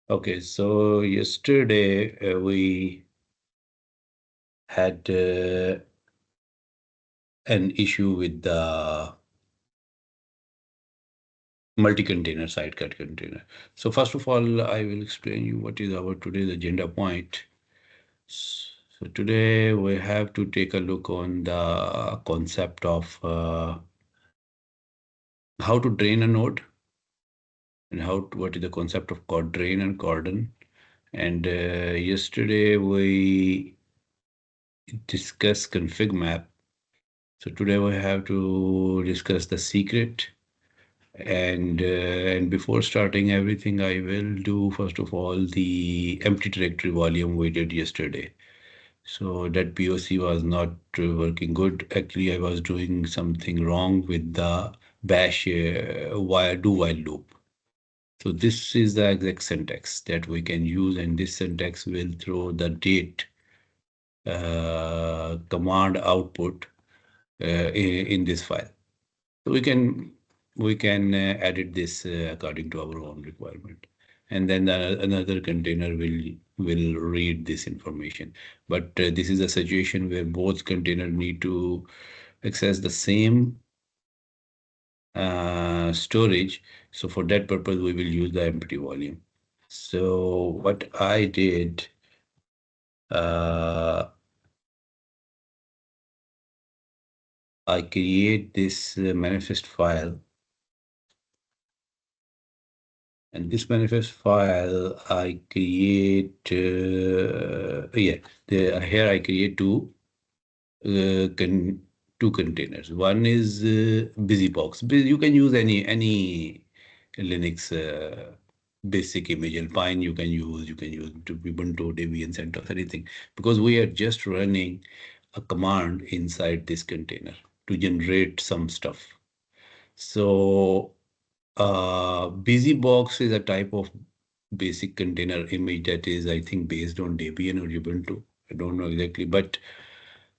Okay, so yesterday we had an issue with the multi-container sidecar container. So first of all, I will explain you what is our today's agenda point. So today we have to take a look on the concept of how to drain a node and what is the concept of drain and cordon. And yesterday we discussed config map. So today we have to discuss the secret. And before starting everything, I will do first of all the empty directory volume we did yesterday. So that POC was not working good. Actually, I was doing something wrong with the bash while do while loop. So this is the exact syntax that we can use, and this syntax will throw the date command output in this file. So we can edit this according to our own requirement, and then another container will read this information. But this is a situation where both containers need to access the same storage. So for that purpose, we will use the empty volume. So what I did, uh, I create this manifest file. And this manifest file, I create, here I create two containers. One is BusyBox. You can use any Linux basic image. Alpine you can use to Ubuntu, Debian, CentOS, anything, because we are just running a command inside this container to generate some stuff. So BusyBox is a type of basic container image that is, I think, based on Debian or Ubuntu. I don't know exactly, but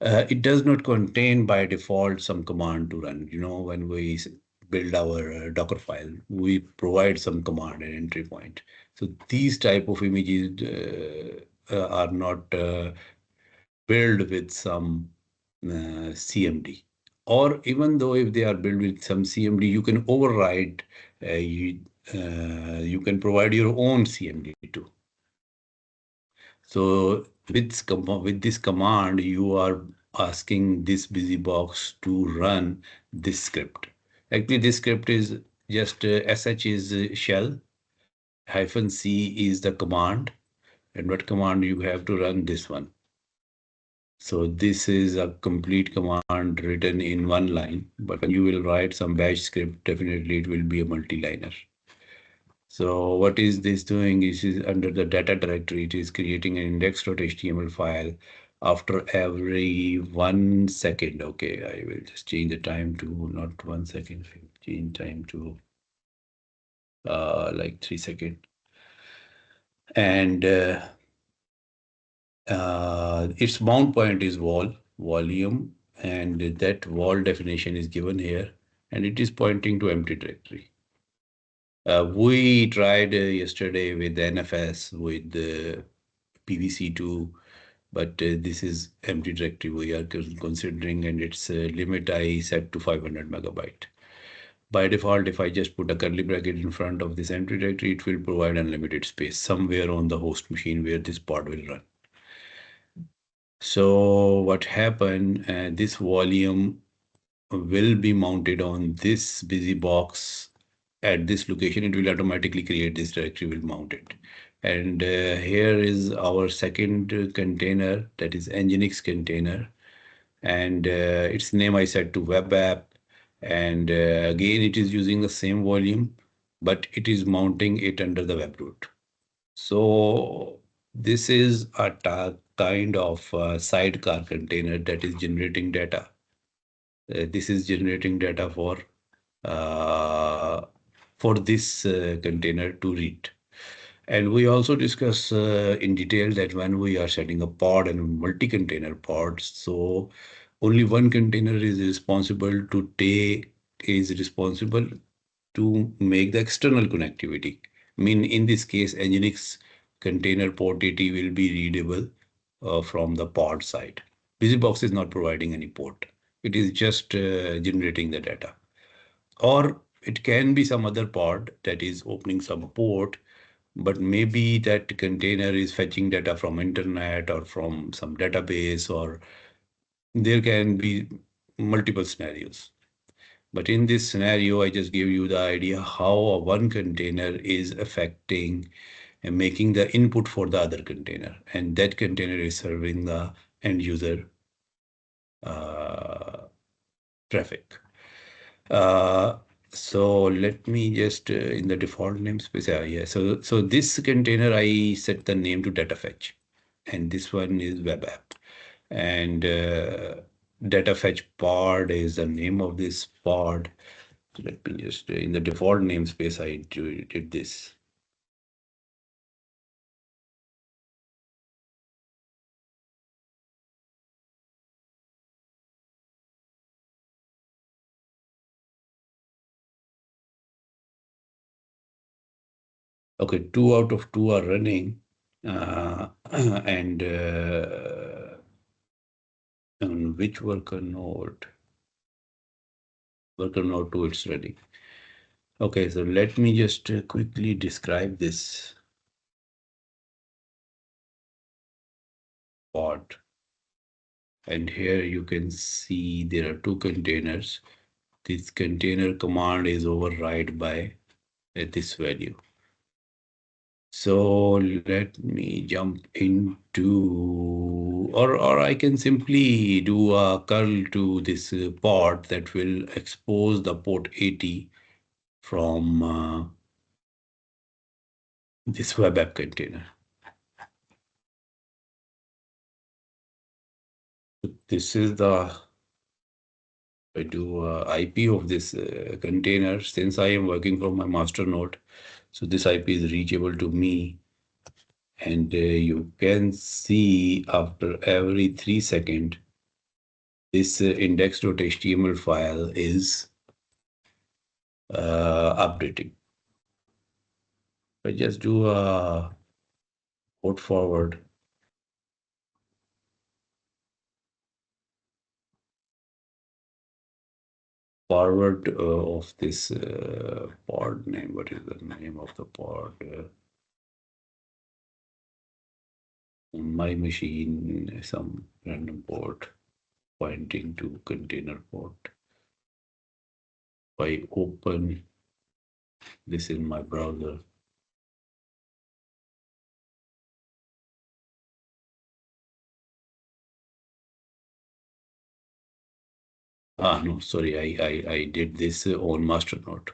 it does not contain by default some command to run. You know, when we build our Docker file, we provide some command and entry point. So these type of images are not built with some CMD. Or even though if they are built with some CMD, you can override, you can provide your own CMD too. So with this command, you are asking this BusyBox to run this script. Actually, this script is just sh is shell, -c is the command, and what command you have to run this one. So this is a complete command written in one line, but when you will write some bash script, definitely it will be a multi-liner. So what is this doing? This is under the data directory. It is creating an index.html file after every 1 second. Okay, I will just change the time to not 1 second, change time to like 3 seconds. And its mount point is volume, and that wall definition is given here, and it is pointing to empty directory. We tried yesterday with NFS with PVC2, but this is empty directory we are considering, and its limit I set to 500 megabyte. By default, if I just put a curly bracket in front of this empty directory, it will provide unlimited space somewhere on the host machine where this pod will run. So what happened, this volume will be mounted on this BusyBox at this location. It will automatically create this directory, will mount it. And here is our second container, that is Nginx container. And its name I set to web app. And again, it is using the same volume, but it is mounting it under the web root. So this is a kind of sidecar container that is generating data. This is generating data for this container to read. And we also discuss in detail that when we are setting a pod and multi-container pods, so only one container is responsible to make the external connectivity. I mean, in this case, Nginx container port 80 will be readable from the pod side. BusyBox is not providing any port. It is just generating the data. Or it can be some other pod that is opening some port, but maybe that container is fetching data from internet or from some database, or there can be multiple scenarios. But in this scenario, I just give you the idea how one container is affecting and making the input for the other container. And that container is serving the end user uh, traffic. Uh, so let me just in the default namespace, yeah. So this container, I set the name to data fetch, and this one is web app. And data fetch pod is the name of this pod. Let me just in the default namespace, I did this. Okay, 2 out of 2 are running, and on which worker node? Worker node 2, it's ready. Okay, so let me just quickly describe this pod. And here you can see there are 2 containers. This container command is override by this value. So let me jump into, or I can simply do a curl to this pod that will expose the port 80 from this web app container. This is the, I do IP of this container since I am working from my master node. So this IP is reachable to me. And you can see after every 3 seconds, this index.html file is updating. I just do a port forward. Forward of this pod name. What is the name of the pod? On my machine, some random port pointing to container port. I open this in my browser. No, sorry, I did this on master node.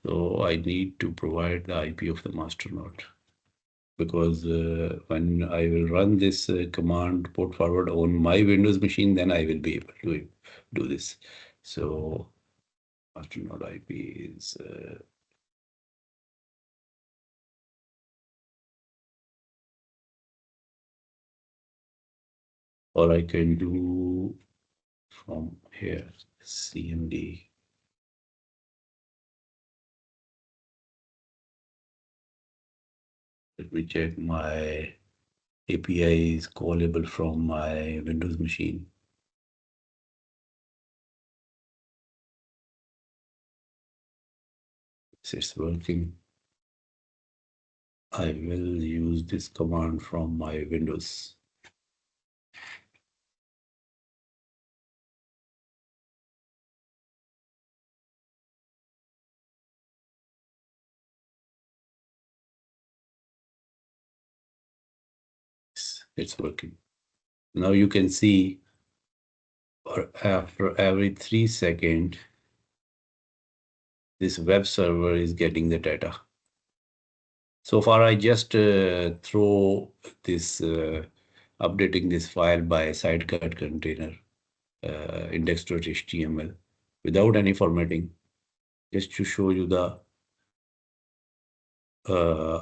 So I need to provide the IP of the master node, because when I will run this command port forward on my Windows machine, then I will be able to do this. So master node IP is or I can do from here CMD. Let me check my API is callable from my Windows machine. It's working. I will use this command from my Windows. It's working. Now you can see after every 3 seconds, this web server is getting the data. So far, I just throw this updating this file by Sidecar container index.html without any formatting, just to show you the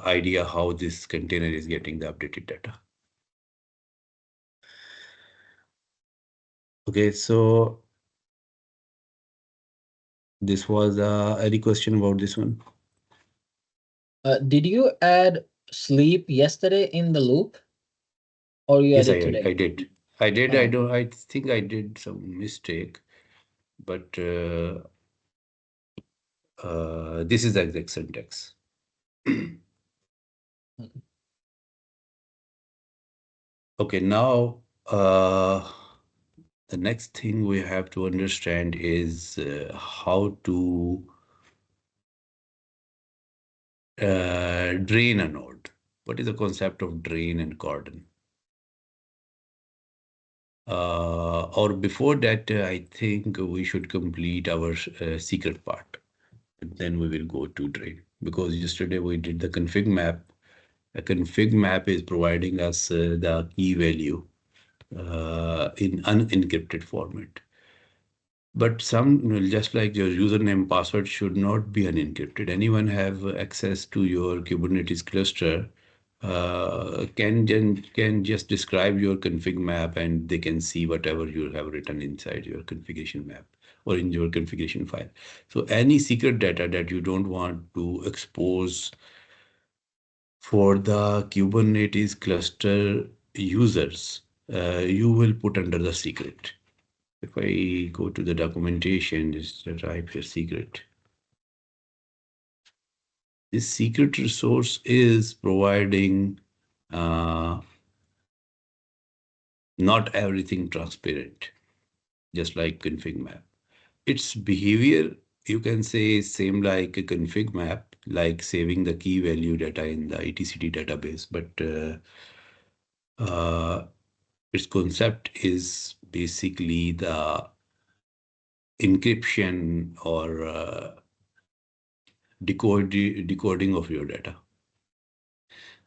idea how this container is getting the updated data. Okay, so this was any question about this one? Did you add sleep yesterday in the loop, or you Yes, added today? I did. I did. I Oh, don't. I think I did some mistake, but this is the exact syntax. okay. Okay, now the next thing we have to understand is how to drain a node. What is the concept of drain and cordon? Or before that, I think we should complete our secret part. Then we will go to drain because yesterday we did the config map. A config map is providing us the key value in unencrypted format. But some, just like your username password should not be unencrypted. Anyone have access to your Kubernetes cluster can just describe your config map and they can see whatever you have written inside your configuration map or in your configuration file. So any secret data that you don't want to expose for the Kubernetes cluster users, you will put under the secret. If I go to the documentation, just type here secret. This secret resource is providing not everything transparent, just like config map. Its behavior, you can say, same like a config map, like saving the key value data in the etcd database, but its concept is basically the encryption or decoding of your data.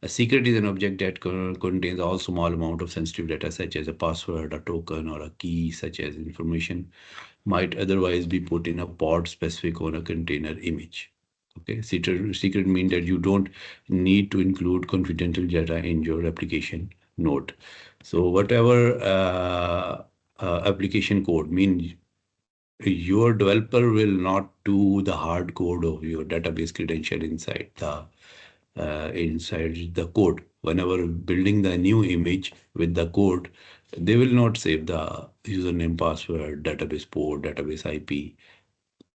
A secret is an object that contains all small amount of sensitive data, such as a password, a token, or a key, such as information might otherwise be put in a pod specific on a container image. Okay, secret means that you don't need to include confidential data in your application node. So whatever application code means your developer will not do the hard code of your database credential inside the code. Whenever building the new image with the code, they will not save the username, password, database port, database IP,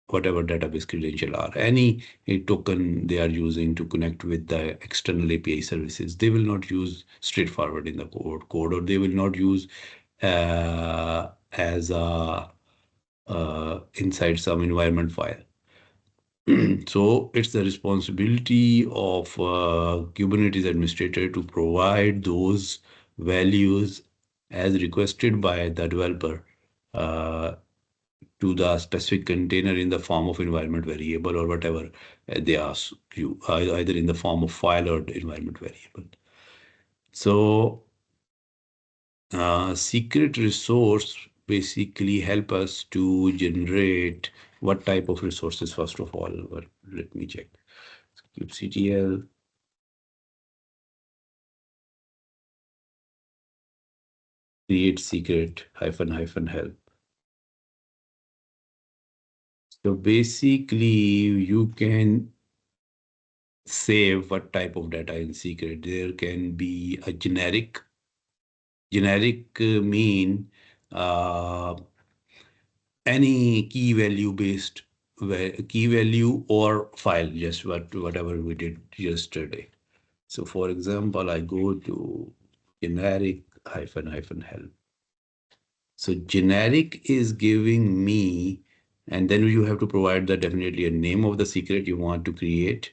whatever database credential are. Any token they are using to connect with the external API services, they will not use straightforward in the code or they will not use as a inside some environment file. So it's the responsibility of Kubernetes administrator to provide those values as requested by the developer uh, to the specific container in the form of environment variable or whatever they ask you, either in the form of file or environment variable. So secret resource basically help us to generate what type of resources first of all. But let me check. kubectl create secret hyphen hyphen help. So basically you can save what type of data in secret. There can be a generic mean any key value based key value or file, just whatever we did yesterday. So for example, I go to generic hyphen hyphen help. So generic is giving me, and then you have to provide the definitely a name of the secret you want to create,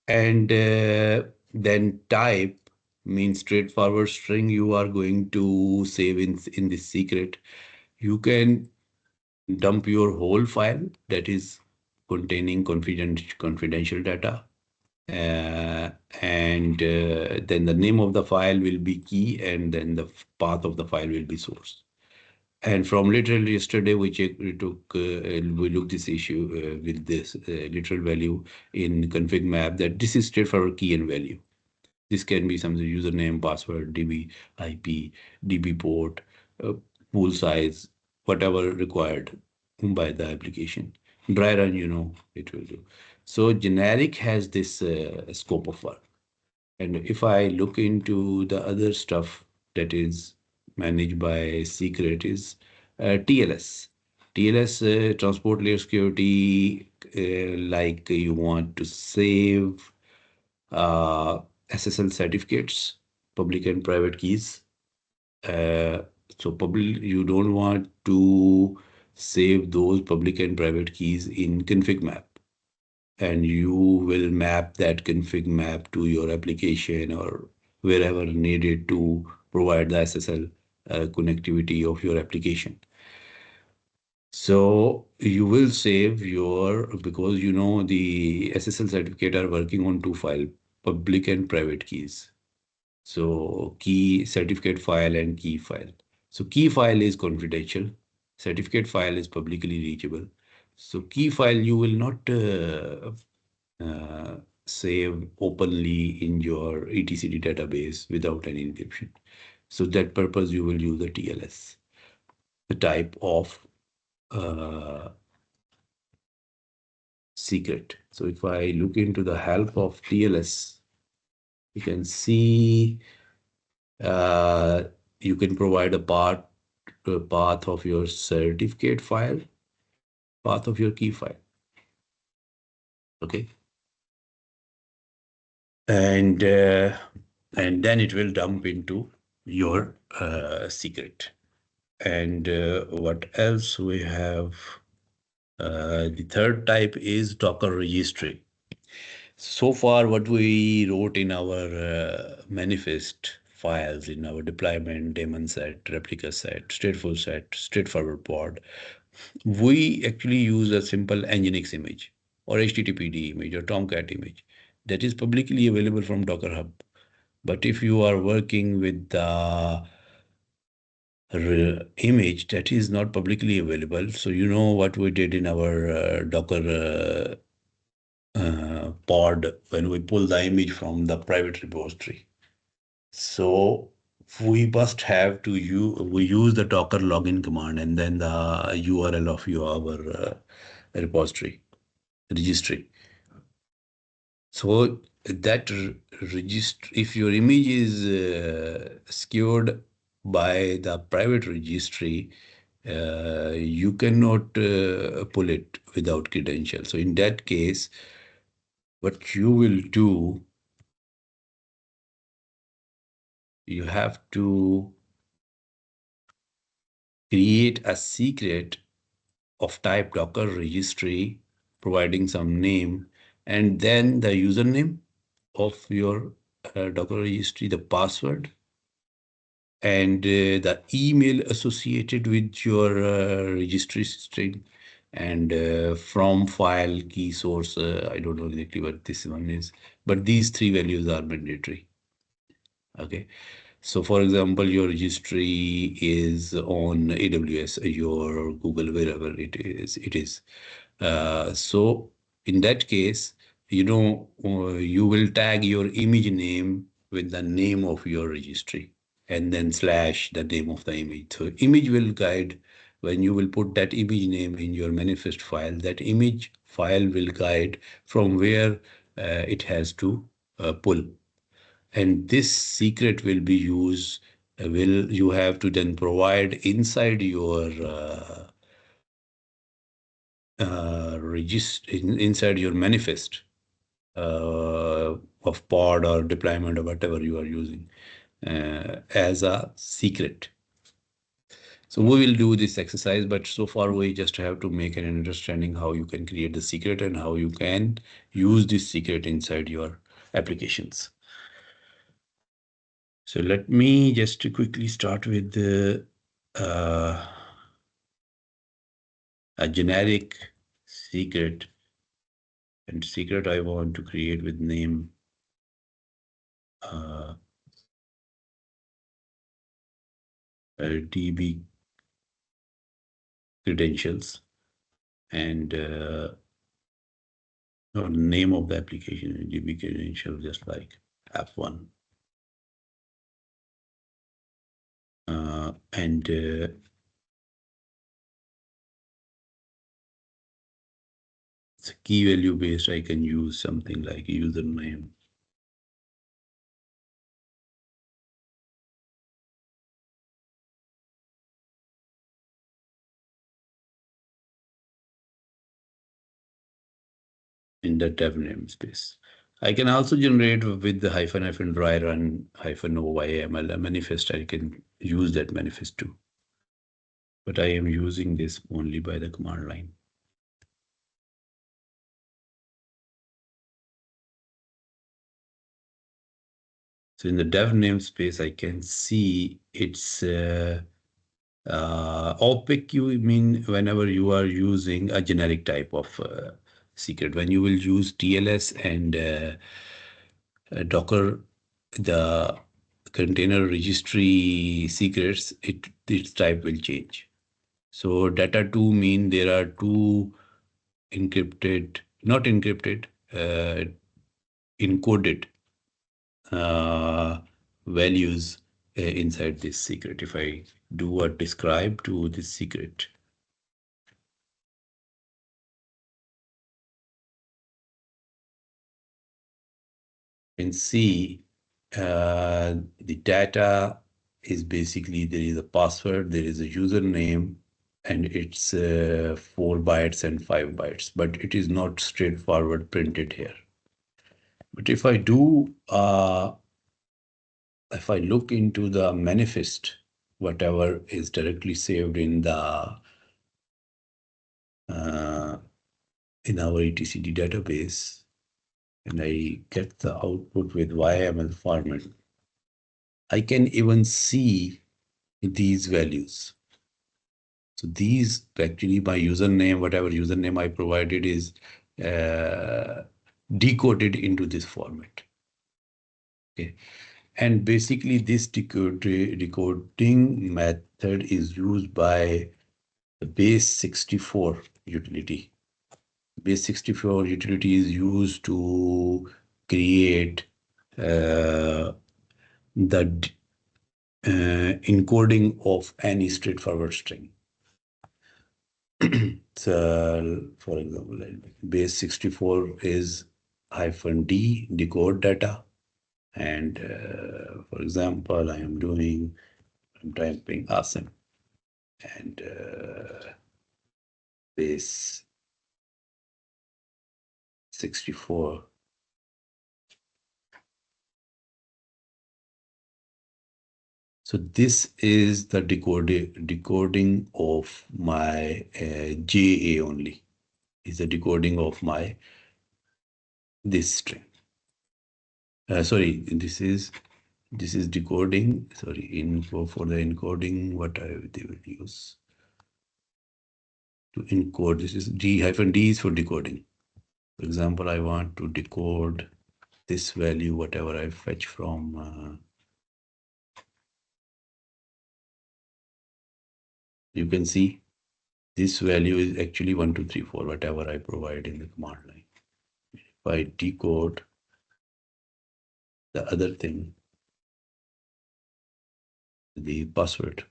and then type means straightforward string you are going to save in this secret. You can dump your whole file that is containing confidential data. And then the name of the file will be key, and then the path of the file will be source. And from literal yesterday, we looked this issue with this literal value in config map that this is straightforward key and value. This can be some username, password, DB, IP, DB port, uh, pool size, whatever required by the application. Dry run, it will do. So generic has this scope of work. And if I look into the other stuff that is managed by secret is TLS. TLS, transport layer security, like you want to save SSL certificates, public and private keys. Uh, so public, you don't want to save those public and private keys in config map, and you will map that config map to your application or wherever needed to provide the SSL connectivity of your application. So you will save your, because you know the SSL certificate are working on two file, public and private keys. So key certificate file and key file. So key file is confidential. Certificate file is publicly reachable. So key file you will not save openly in your etcd database without any encryption. So that purpose you will use the TLS, the type of uh, secret. So if I look into the help of TLS, you can see uh, you can provide a path of your certificate file, path of your key file. Okay. And then it will dump into your secret. And what else we have? The third type is Docker registry. So far, what we wrote in our manifest files, in our deployment, daemon set, replica set, stateful set, straightforward pod, we actually use a simple Nginx image or HTTPD image or Tomcat image that is publicly available from Docker Hub. But if you are working with the image that is not publicly available, so you know what we did in our Docker pod when we pull the image from the private repository. So we must have to we use the Docker login command and then the URL of our repository registry. So that register, if your image is secured by the private registry, you cannot pull it without credentials. So in that case, what you will do, you have to create a secret of type Docker registry, providing some name, and then the username of your Docker registry, the password, and the email associated with your registry string, and from file key source. I don't know exactly what this one is, but these three values are mandatory. Okay. So for example, your registry is on AWS, your Google, wherever it is. So in that case, you will tag your image name with the name of your registry and then slash the name of the image. So image will guide when you will put that image name in your manifest file, that image file will guide from where it has to pull. And this secret will be used, will you have to then provide inside your inside your manifest of pod or deployment or whatever you are using as a secret. So we will do this exercise, but so far we just have to make an understanding how you can create the secret and how you can use this secret inside your applications. So let me just quickly start with a generic secret, and secret I want to create with name DB credentials, and or name of the application DB credentials, just like F1, and It's key value based. I can use something like username. In the dev namespace. I can also generate with the hyphen dry run hyphen OYML a manifest. I can use that manifest too. But I am using this only by the command line. So in the dev namespace, I can see it's opaque. You mean whenever you are using a generic type of secret. When you will use TLS and Docker, the container registry secrets, its type will change. So data 2 mean there are two encrypted, not encrypted, encoded values inside this secret. If I do a describe to this secret, you can see the data is basically there is a password, there is a username, and it's 4 bytes and 5 bytes, but it is not straightforward printed here. But if I do, if I look into the manifest, whatever is directly saved in the in our etcd database, and I get the output with YML format, I can even see these values. So these actually my username, whatever username I provided is decoded into this format. Okay. And basically this decoding method is used by the base 64 utility. Base 64 utility is used to create the encoding of any straightforward string. So, for example, base 64 is -d decode data. And for example, I'm typing awesome and base 64. So this is the decoding of my JA only. Is the decoding of my this string. Sorry, this is decoding. Sorry, info for the encoding. They will use to encode. This is D is for decoding. For example, I want to decode this value, whatever I fetch from. You can see this value is actually 1, 2, 3, 4, whatever I provide in the command line. If I decode the other thing, the password,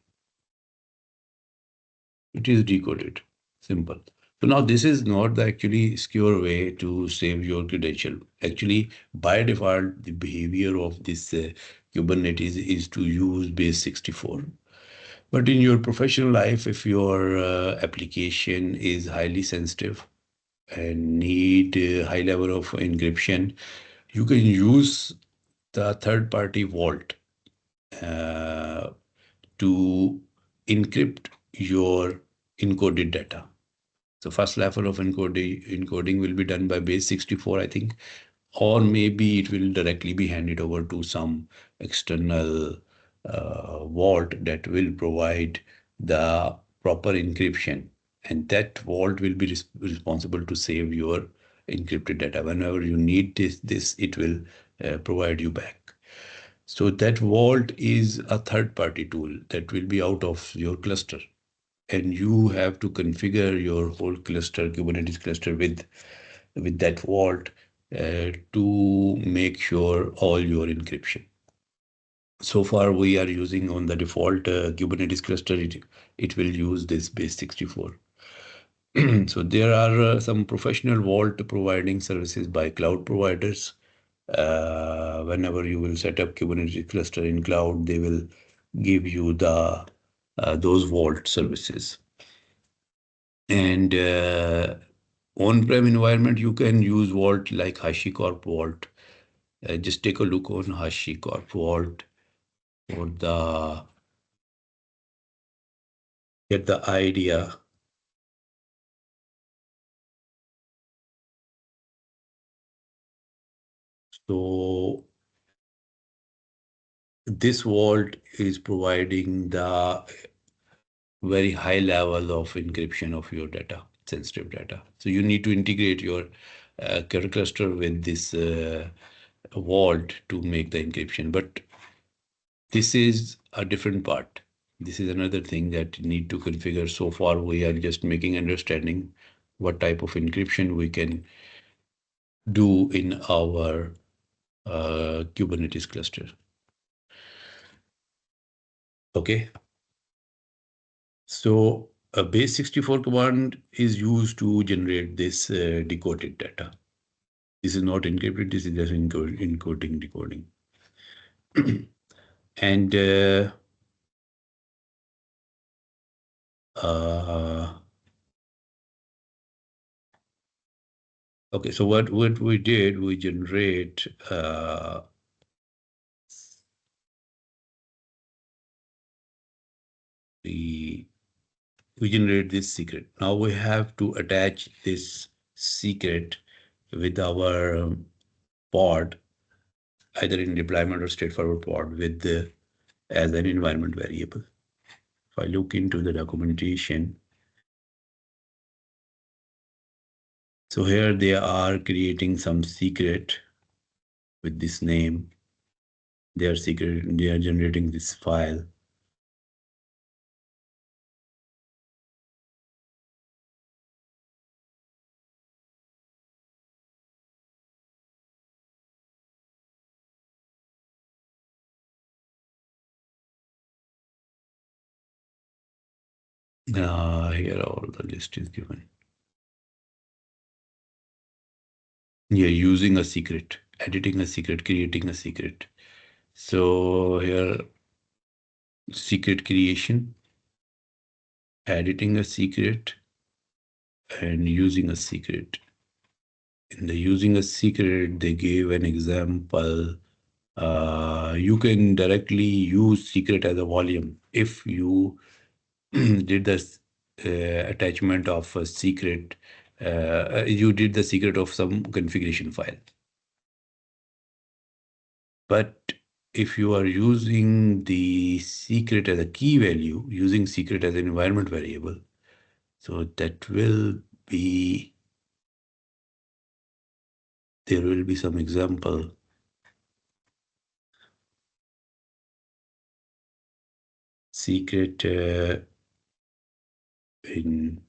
it is decoded. Simple. So now this is not the actually secure way to save your credential. Actually, by default, the behavior of this Kubernetes is to use base 64. But in your professional life, if your application is highly sensitive and need a high level of encryption, you can use the third-party vault to encrypt your encoded data. So first level of encoding will be done by base 64, I think, or maybe it will directly be handed over to some external vault that will provide the proper encryption, and that vault will be responsible to save your encrypted data. Whenever you need this it will provide you back. So that vault is a third-party tool that will be out of your cluster, and you have to configure your whole cluster, Kubernetes cluster, with that vault to make sure all your encryption. So far, we are using on the default Kubernetes cluster. It will use this base 64. So there are some professional vault providing services by cloud providers. Whenever you will set up Kubernetes cluster in cloud, they will give you the those vault services. And on-prem environment, you can use vault like HashiCorp Vault. Just take a look on HashiCorp Vault for the get the idea. So this vault is providing the very high level of encryption of your data, sensitive data. So you need to integrate your cluster with this vault to make the encryption. But this is a different part. This is another thing that you need to configure. So far, we are just making understanding what type of encryption we can do in our Kubernetes cluster. Okay. So a base64 command is used to generate this decoded data. This is not encrypted, this is just encoding, decoding. And okay, so what we did, we generate we generate this secret. Now we have to attach this secret with our pod, either in deployment or straightforward pod with the as an environment variable. If I look into the documentation, so here they are creating some secret with this name. They are generating this file. Here all the list is given. You're using a secret, editing a secret, creating a secret. So here, secret creation, editing a secret, and using a secret. In the using a secret, they gave an example. You can directly use secret as a volume if you did this attachment of a secret. You did the secret of some configuration file. But if you are using the secret as a key value, using secret as an environment variable, so that will be, there will be some example. Secret in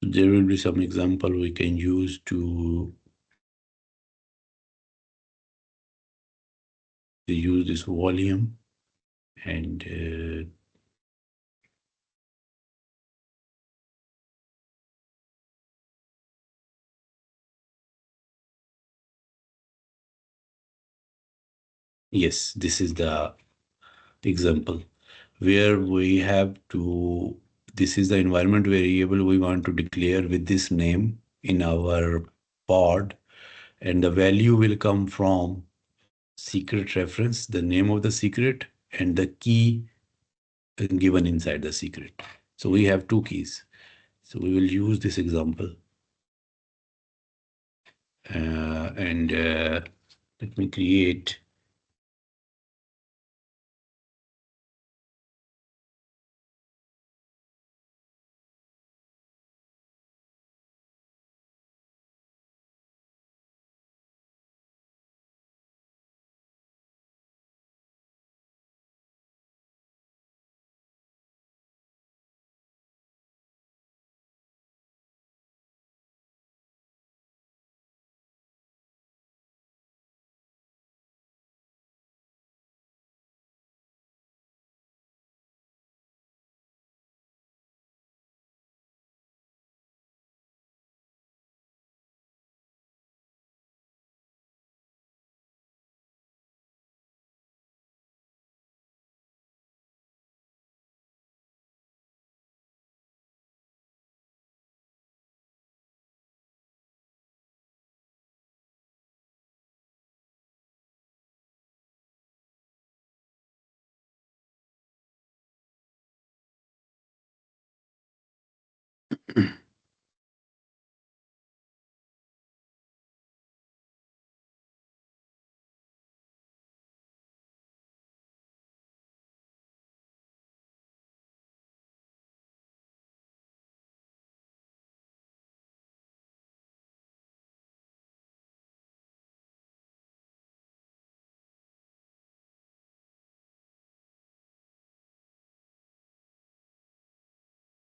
there will be some example we can use to use this volume and yes, this is the example where we have to, this is the environment variable we want to declare with this name in our pod, and the value will come from secret reference, the name of the secret, and the key given inside the secret. So we have two keys. So we will use this example. And let me create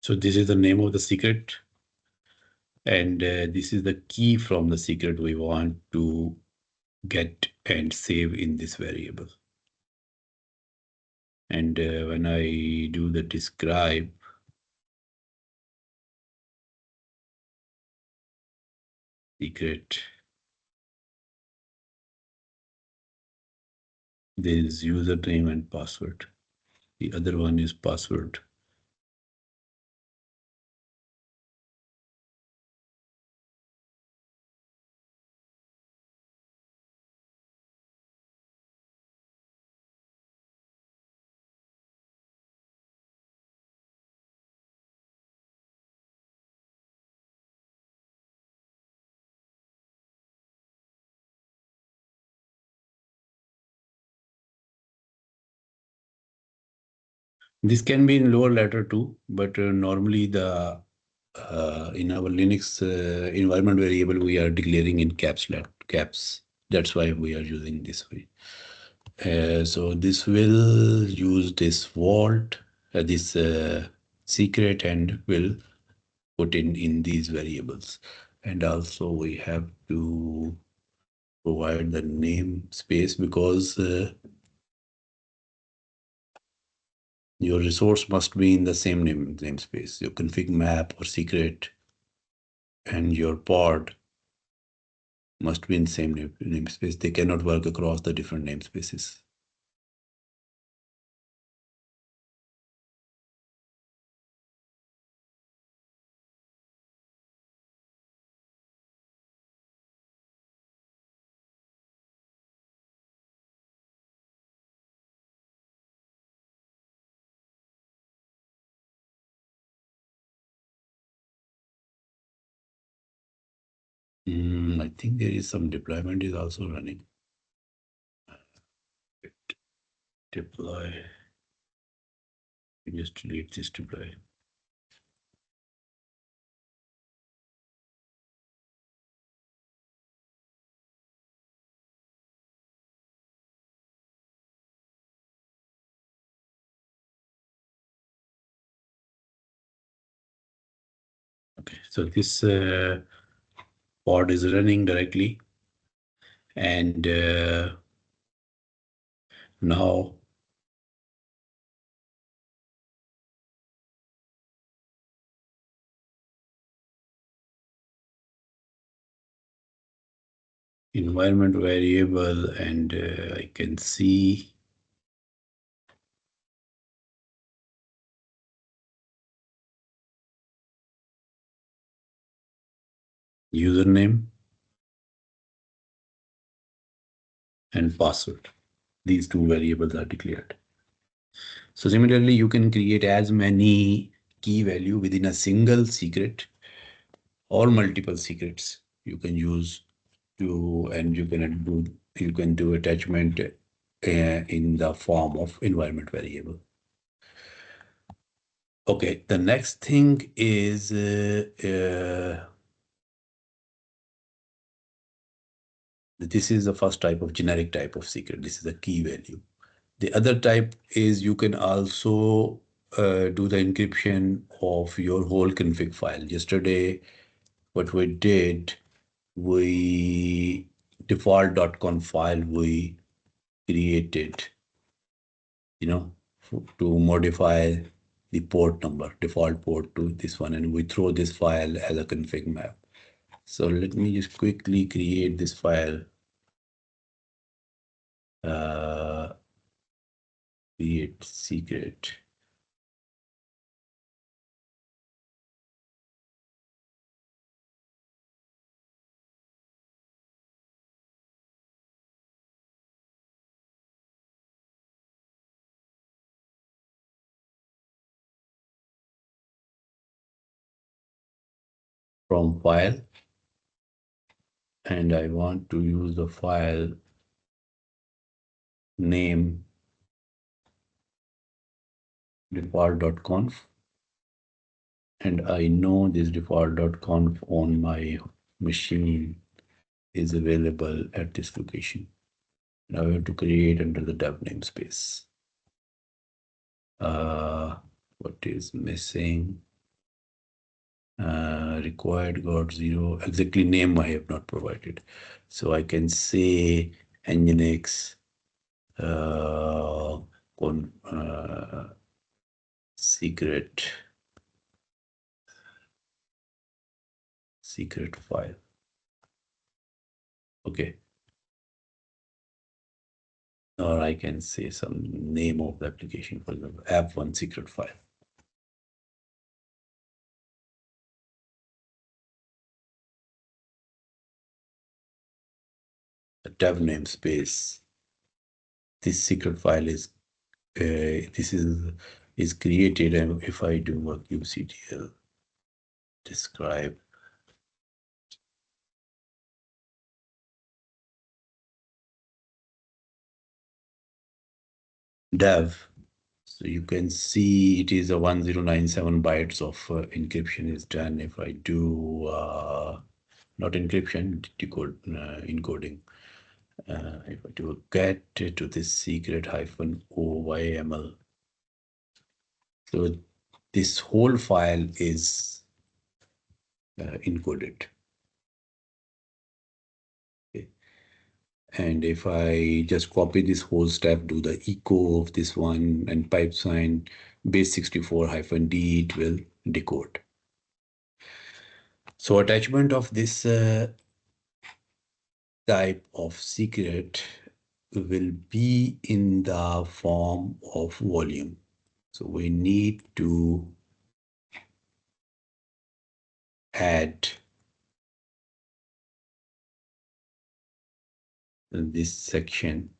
so this is the name of the secret, and this is the key from the secret we want to get and save in this variable. And when I do the describe, secret, there is username and password. The other one is password. This can be in lower letter too, but normally the in our Linux environment variable, we are declaring in caps. That's why we are using this way. So this will use this vault, this secret, and will put in these variables. And also we have to provide the namespace because your resource must be in the same namespace. Your config map or secret and your pod must be in the same namespace. They cannot work across the different namespaces. I think there is some deployment is also running. Deploy. Just delete this deploy. Okay, so this pod is running directly, and now environment variable, and I can see username and password. These two variables are declared. So similarly, you can create as many key value within a single secret or multiple secrets you can use to, and you can do attachment in the form of environment variable. Okay, the next thing is this is the first type of generic type of secret. This is a key value. The other type is you can also do the encryption of your whole config file. Yesterday, what we did, we default.conf file we created, to modify the port number, default port to this one, and we throw this file as a config map. So let me just quickly create this file. Create secret. From file, and I want to use the file name default.conf, and I know this default.conf on my machine is available at this location. Now I have to create under the dev namespace. What is missing? Required got 0. Exactly name I have not provided. So I can say nginx secret file. Okay. Or I can say some name of the application, for example, app1 secret file. The dev namespace. This secret file is created, and if I do a kubectl describe dev, so you can see it is a 1097 bytes of encryption is done. If I do not encryption, decode encoding. If I do a get to this secret -OYML, so this whole file is encoded. Okay. And if I just copy this whole step, do the echo of this one and pipe sign base64-d, it will decode. So attachment of this type of secret will be in the form of volume. So we need to add this section.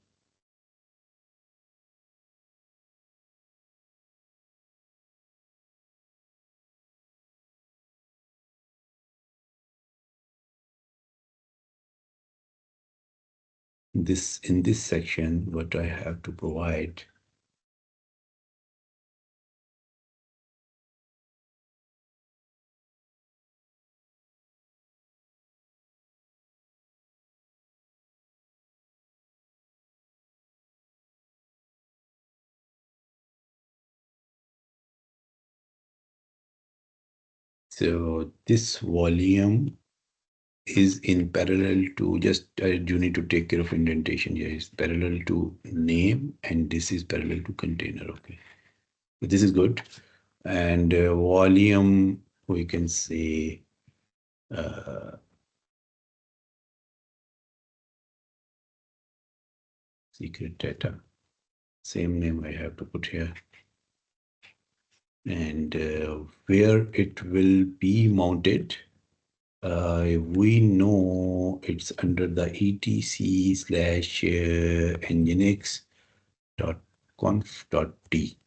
In this section, what I have to provide so this volume is in parallel to just you need to take care of indentation here. It's parallel to name, and this is parallel to container. Okay, so this is good. And volume, we can say secret data. Same name I have to put here. And where it will be mounted, We know it's under the etc/nginx.conf.t.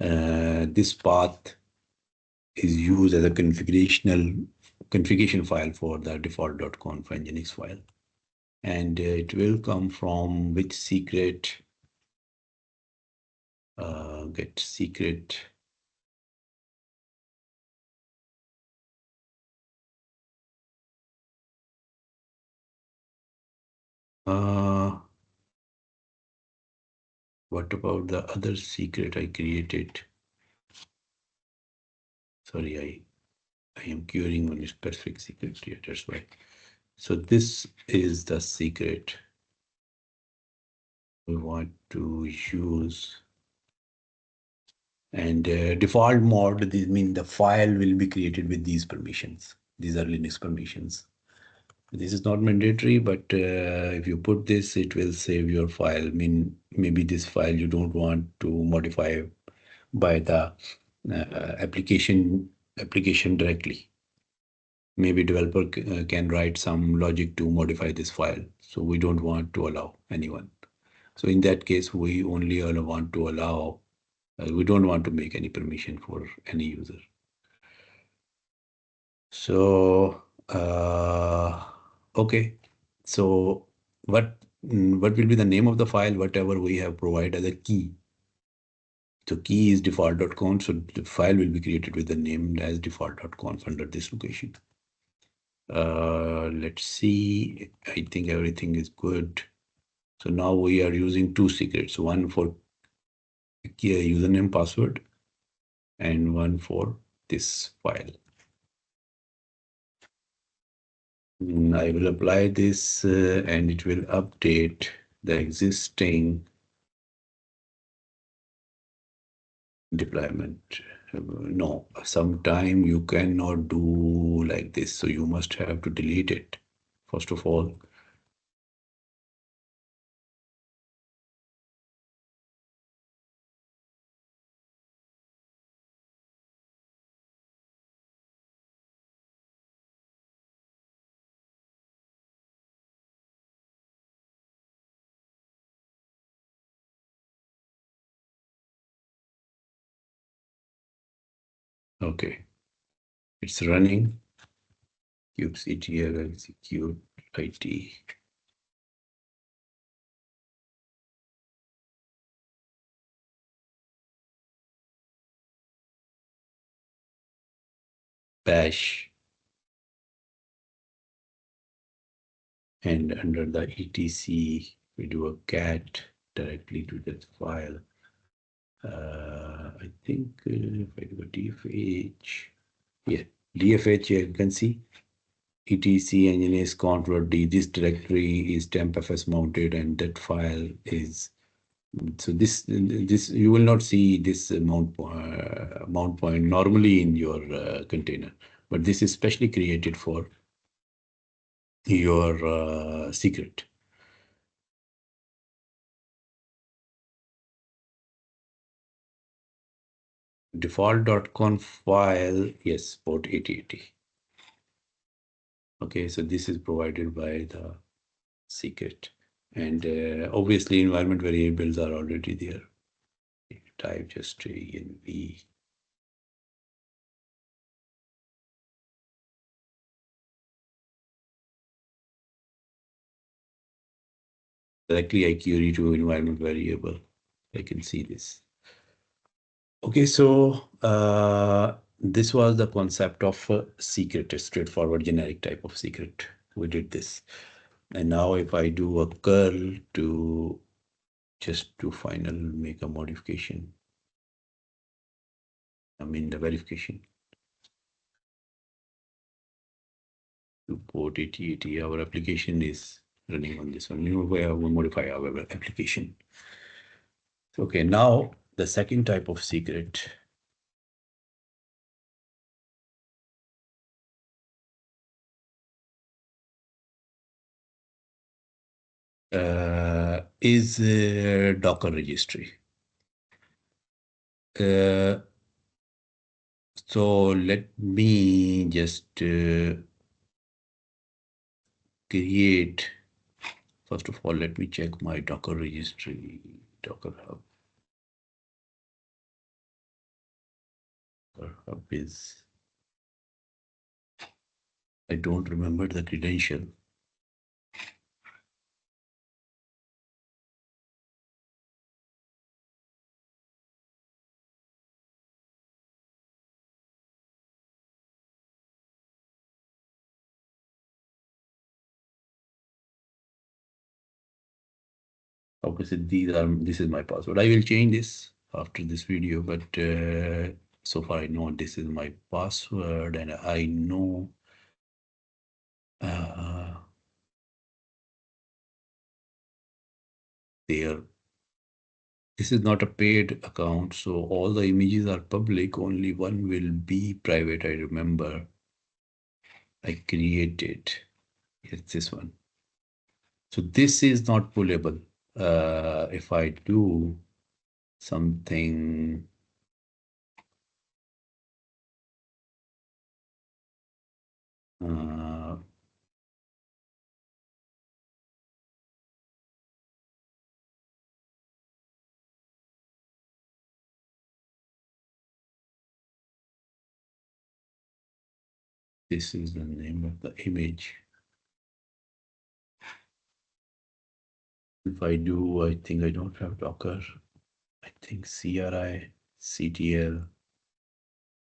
This path is used as a configuration file for the default.conf nginx file. And it will come from which secret, get secret. What about the other secret I created? Sorry, I am querying on a specific secret here, that's why. So this is the secret we want to use. And default mode, this means the file will be created with these permissions. These are Linux permissions. This is not mandatory, but if you put this, it will save your file. I mean, maybe this file you don't want to modify by the application directly. Maybe developer can write some logic to modify this file. So we don't want to allow anyone. So in that case, we only want to allow, we don't want to make any permission for any user. So, okay. So what will be the name of the file, whatever we have provided as a key. So key is default.conf. So the file will be created with the name as default.conf under this location. Let's see. I think everything is good. So now we are using two secrets, one for username password and one for this file. I will apply this and it will update the existing deployment. No, sometime you cannot do like this. So you must have to delete it. First of all, okay, it's running. kubectl execute it. Bash, and under the etc we do a cat directly to that file. I think if I do a dfh, yeah, dfh, you can see etc nginx conf.d. This directory is tempfs mounted, and that file is. So this you will not see this mount point normally in your container, but this is specially created for your secret. Default.conf file, yes, port 8080. Okay, so this is provided by the secret, and obviously environment variables are already there. Type just env. Directly I query to environment variable. I can see this. Okay, so this was the concept of secret, a straightforward generic type of secret. We did this. And now if I do a curl to just to final make a modification, I mean the verification to port 8080, our application is running on this one. You know, where we modify our application. Okay, now the second type of secret is Docker registry. So let me just create, first of all, let me check my Docker registry, Docker Hub. Docker Hub is, I don't remember the credential. Obviously, this is my password. I will change this after this video, but so far I know this is my password, and I know there. This is not a paid account, so all the images are public. Only one will be private. I remember I created. It's this one. So this is not pullable. If I do something, this is the name of the image. If I do, I think I don't have Docker. I think CRI, CTL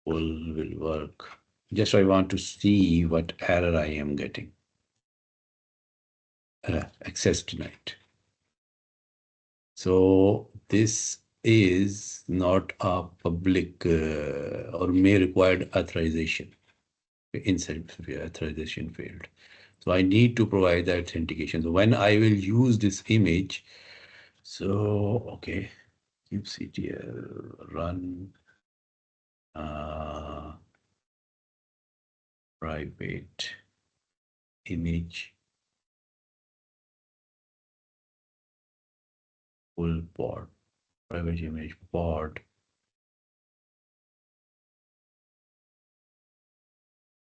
will work. Just I want to see what error I am getting. Access denied. So this is not a public or may require authorization. Inside authorization failed. So I need to provide the authentication. So when I will use this image, so okay, kubectl run private image full pod, private image pod.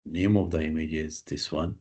Name of the image is this one.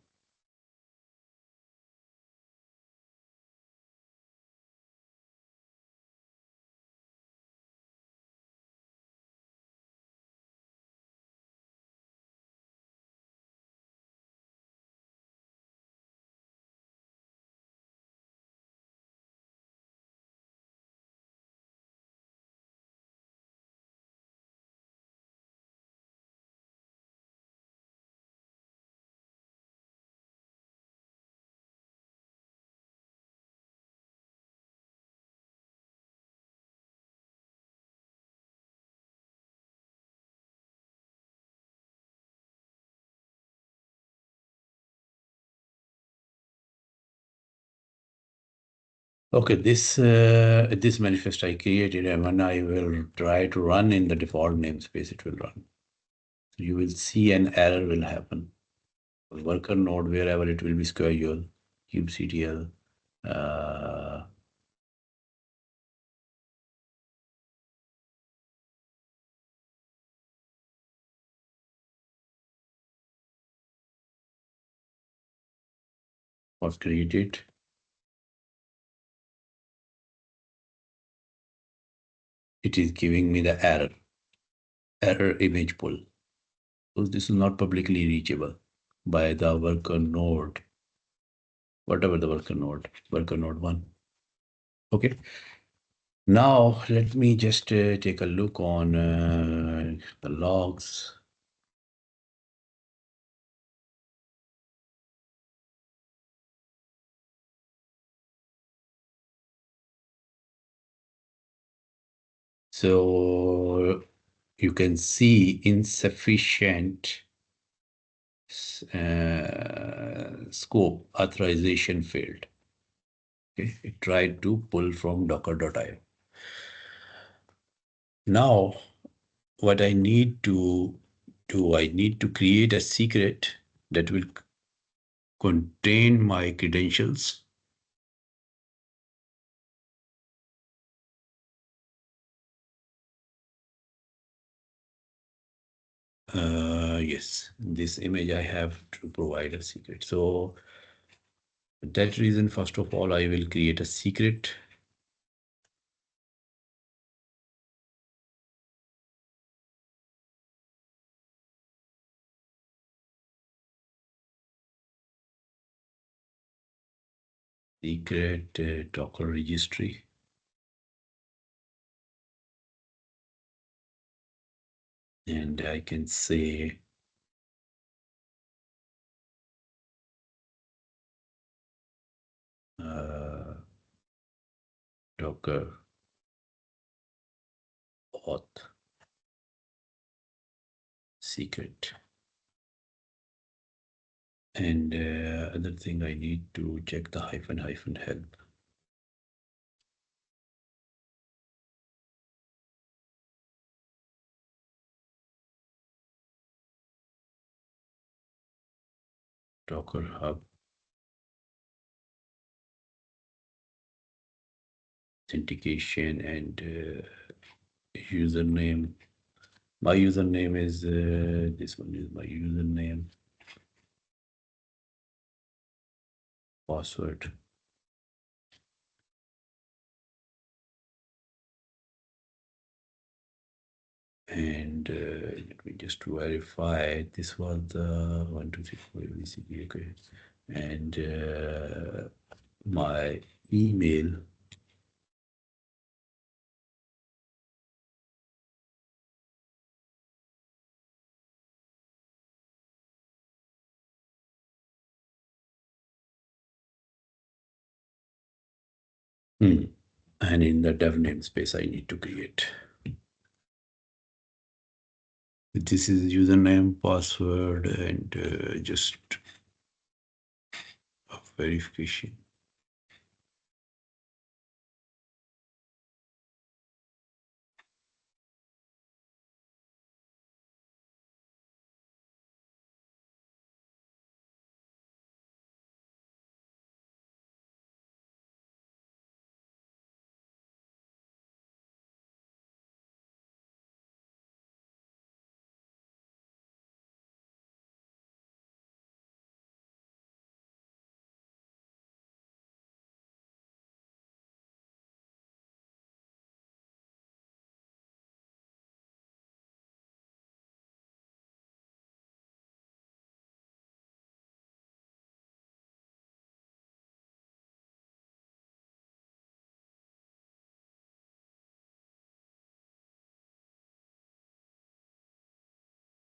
Okay, this manifest I created, and when I will try to run in the default namespace, it will run. So you will see an error will happen. Worker node, wherever it will be scheduled, kubectl. Was created. It is giving me the error image pull. So this is not publicly reachable by the worker node, whatever the worker node 1. Okay. Now let me just take a look on the logs. So you can see insufficient scope authorization failed. Okay, it tried to pull from docker.io. Now, what I need to do, I need to create a secret that will contain my credentials. Yes, this image I have to provide a secret. So For that reason, first of all, I will create a secret. Secret Docker registry. And I can say Docker auth secret. And other thing, I need to check the -help. Docker Hub authentication and username. My username is this one is my username. Password. And let me just verify this was the 1 2 3 4 ABCD. Okay. And my email. And in the dev namespace, I need to create. This is username, password, and just a verification.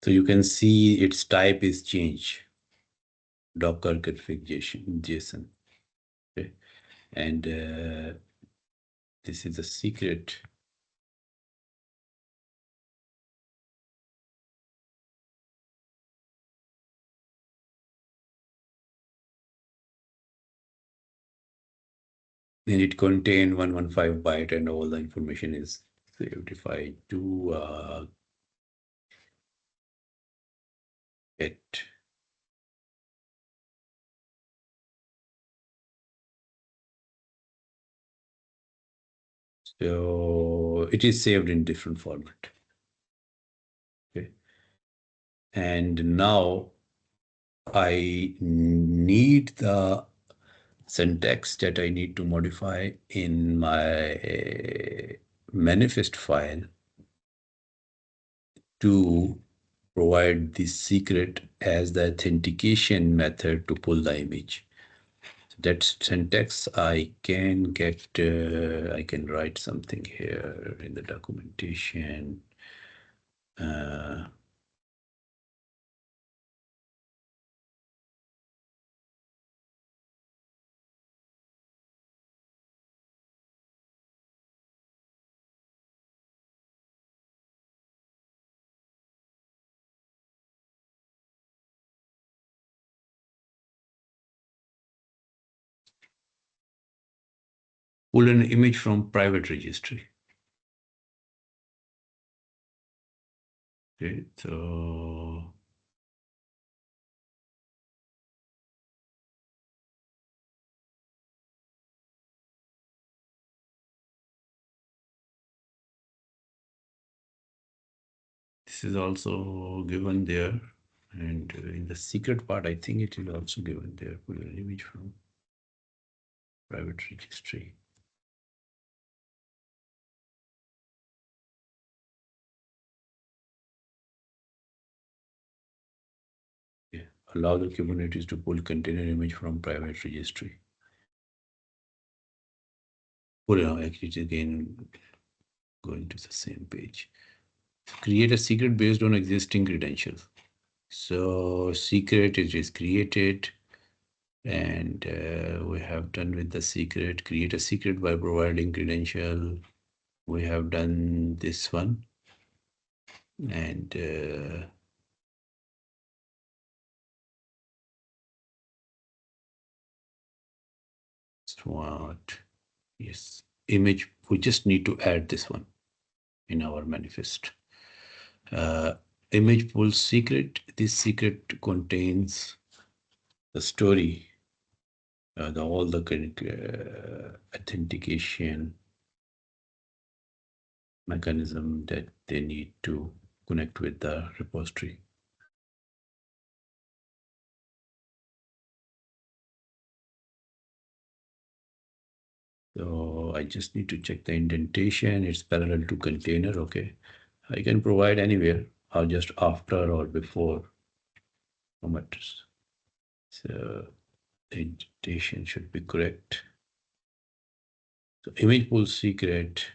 So you can see its type is changed. Docker configuration JSON. Okay. And this is a secret. And it contains 115 byte and all the information is saved. If I do get so it is saved in different format. Okay. And now I need the syntax that I need to modify in my manifest file to provide this secret as the authentication method to pull the image. So that syntax I can get, I can write something here in the documentation. Pull an image from private registry. Okay, so this is also given there. And in the secret part, I think it is also given there. Pull an image from. private registry. Yeah. Allow the Kubernetes to pull container image from private registry. Put it on, actually again going to the same page. Create a secret based on existing credentials. So secret it is created, and we have done with the secret. Create a secret by providing credential. We have done this one, and what? Yes, image. We just need to add this one in our manifest. Image pool secret. This secret contains the story, all the authentication mechanism that they need to connect with the repository. So I just need to check the indentation. It's parallel to container. Okay. I can provide anywhere or just after or before. No matters. So the indentation should be correct. So image pool secret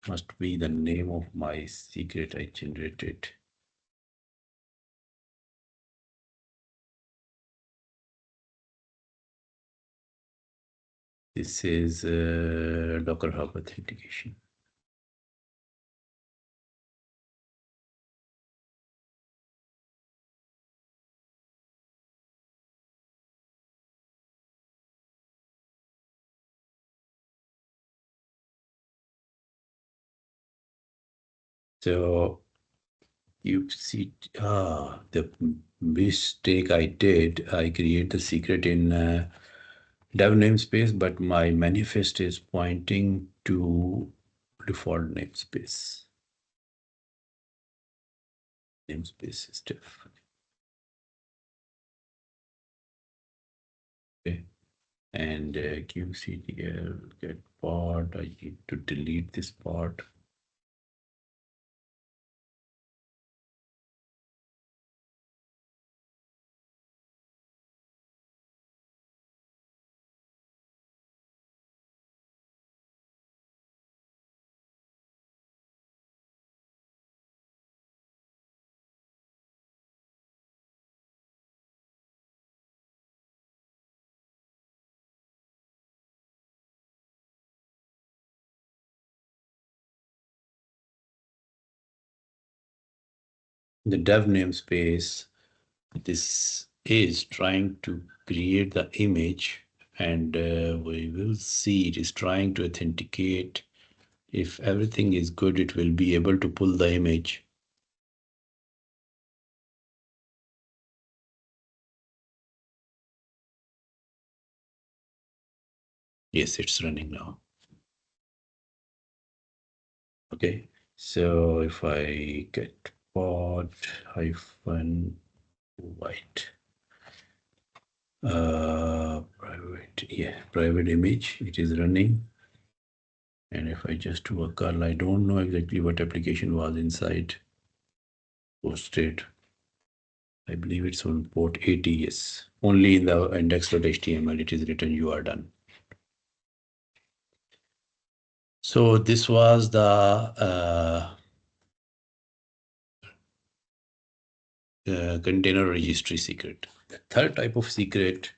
must be the name of my secret I generated. This is Docker Hub authentication. So you see, the mistake I did, I create the secret in dev namespace, but my manifest is pointing to default namespace. Namespace is diff. Okay. And qctl get part. I need to delete this part. The dev namespace, this is trying to create the image, and we will see it is trying to authenticate. If everything is good, it will be able to pull the image. Yes, it's running now. Okay, so if I get pod hyphen white, private, yeah, private image, it is running. And if I just do a curl, I don't know exactly what application was inside posted. I believe it's on port 80, yes. Only in the index.html it is written you are done. So this was the container registry secret. The third type of secret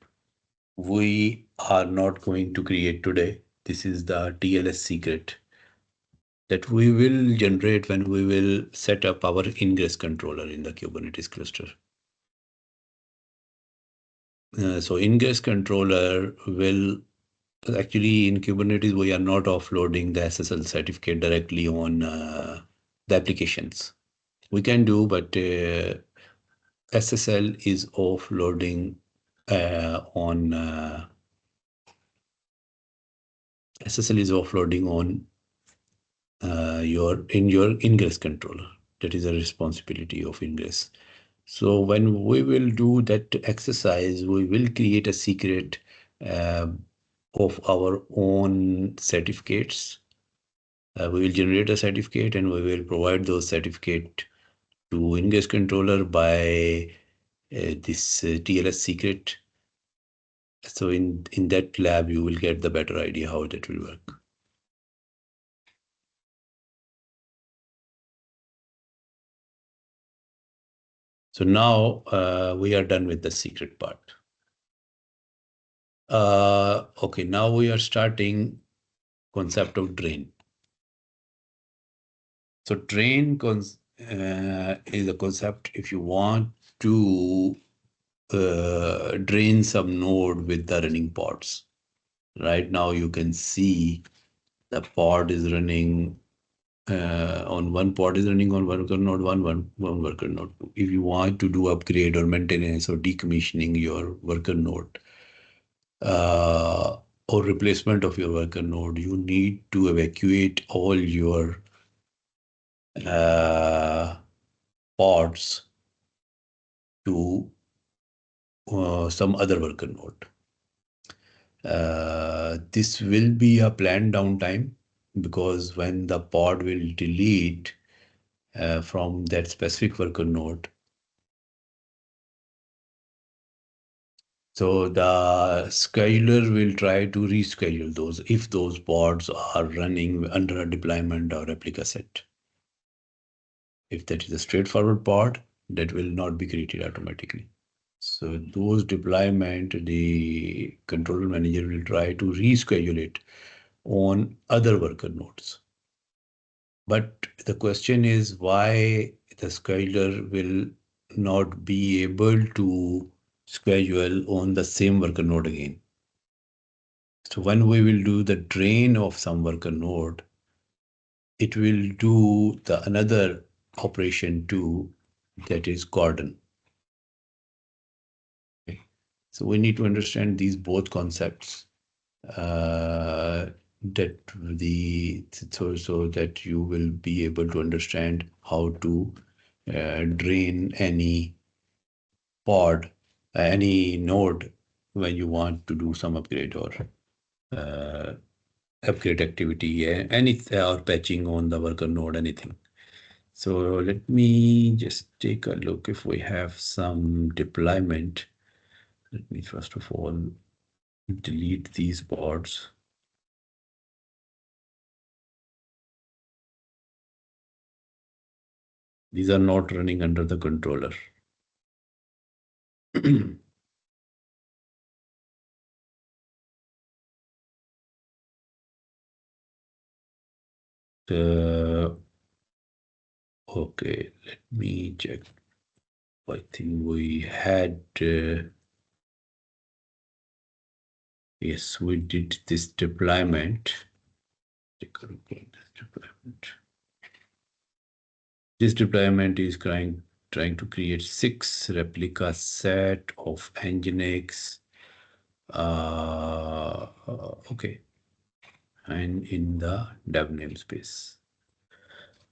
we are not going to create today. This is the TLS secret that we will generate when we will set up our ingress controller in the Kubernetes cluster. So ingress controller will actually in Kubernetes, we are not offloading the SSL certificate directly on the applications. We can do, but SSL is offloading on SSL is offloading on your ingress controller. That is a responsibility of ingress. So when we will do that exercise, we will create a secret of our own certificates. We will generate a certificate and we will provide those certificate to ingress controller by this TLS secret. So in that lab, you will get the better idea how that will work. So now we are done with the secret part. Okay, now we are starting concept of drain. So drain is a concept if you want to drain some node with the running pods. Right now you can see the pod is running on one pod is running on worker node one worker node 2. If you want to do upgrade or maintenance or decommissioning your worker node or replacement of your worker node, you need to evacuate all your pods to some other worker node. This will be a planned downtime because when the pod will delete from that specific worker node, so the scheduler will try to reschedule those if those pods are running under a deployment or replica set. If that is a straightforward pod, that will not be created automatically. So those deployment, the controller manager will try to reschedule it on other worker nodes. But the question is why the scheduler will not be able to schedule on the same worker node again. So when we will do the drain of some worker node, it will do the another operation too, that is Cordon. Okay. So we need to understand these both concepts that so that you will be able to understand how to drain any pod, any node when you want to do some upgrade or upgrade activity, any or patching on the worker node, anything. So let me just take a look if we have some deployment. Let me first of all delete these pods. These are not running under the controller. Okay, let me check. I think we had, yes, we did this deployment. This deployment is trying to create 6 replica set of Nginx. Okay, and in the dev namespace.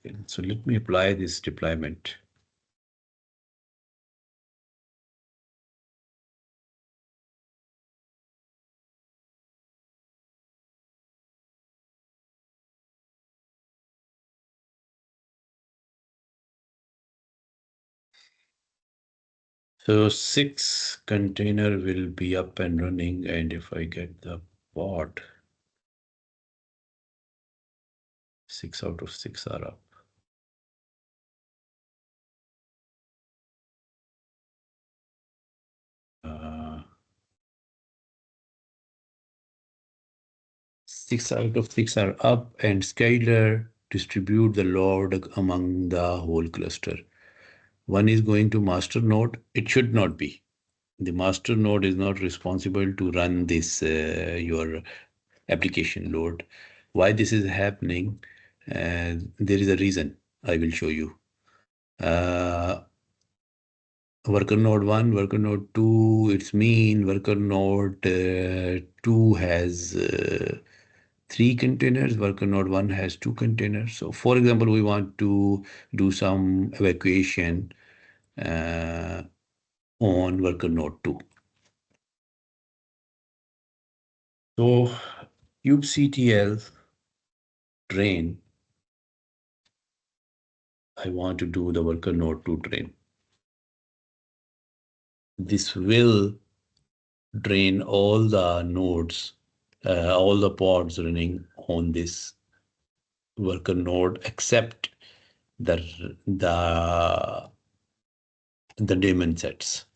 Okay, so let me apply this deployment. So 6 container will be up and running, and if I get the pod, 6 out of 6 are up. Six out of 6 are up, and scalar distribute the load among the whole cluster. One is going to master node. It should not be. The master node is not responsible to run this your application load. Why this is happening? There is a reason. I will show you. Worker node 1, worker node 2, it's mean worker node 2 has 3 containers, worker node 1 has 2 containers. So for example, we want to do some evacuation on worker node 2. So kubectl train, I want to do the worker node to train. This will drain all the nodes, all the pods running on this worker node except the the the daemon sets.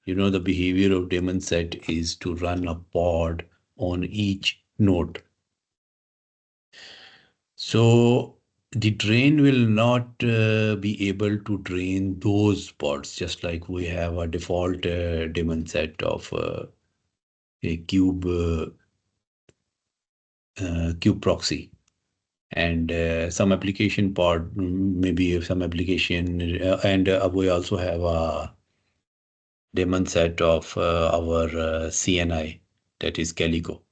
You know, the behavior of daemon set is to run a pod on each node. So the drain will not be able to drain those pods, just like we have a default daemon set of a kube proxy. And some application pod, maybe some application, and we also have a daemon set of our CNI, that is Calico,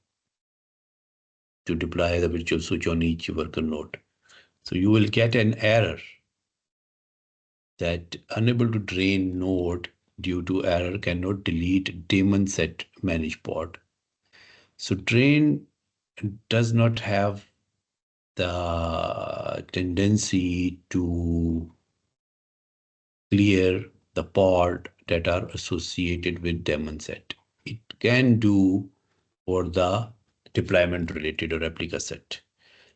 to deploy the virtual switch on each worker node. So you will get an error that unable to drain node due to error cannot delete daemon set manage pod. So drain does not have the tendency to clear the pod that are associated with daemon set. It can do for the deployment related or replica set.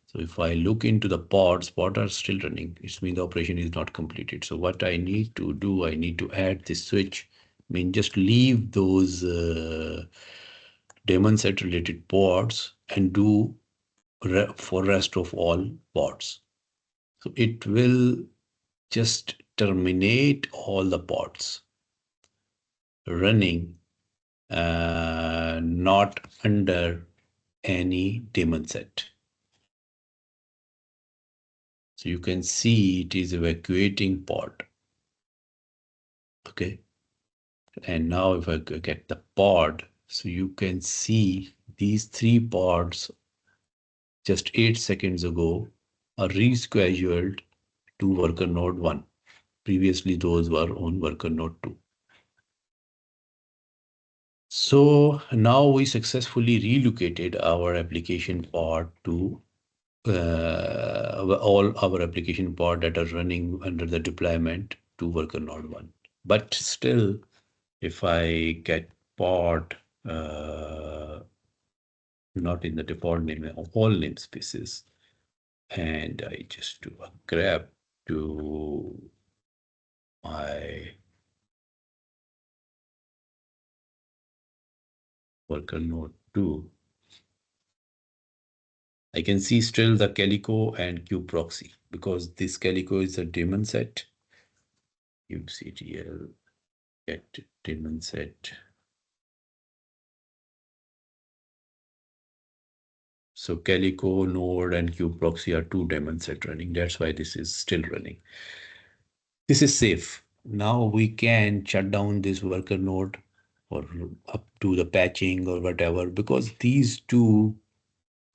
So if I look into the pods are still running. It means the operation is not completed. So what I need to do, I need to add this switch. I mean, just leave those daemon set related pods and do for rest of all pods. So it will just terminate all the pods running not under any daemon set. So you can see it is evacuating pod. Okay. And now if I get the pod, so you can see these three pods just 8 seconds ago are rescheduled to worker node 1. Previously, those were on worker node 2. So now we successfully relocated our application pod to all our application pod that are running under the deployment to worker node 1. But still, if I get pod not in the default name of all namespaces, and I just do a grep to my worker node 2, I can see still the Calico and kube proxy, because this Calico is a daemon set. kubectl get daemon set. So Calico node and kube proxy are two daemon set running. That's why this is still running. This is safe. Now we can shut down this worker node or up to the patching or whatever, because these two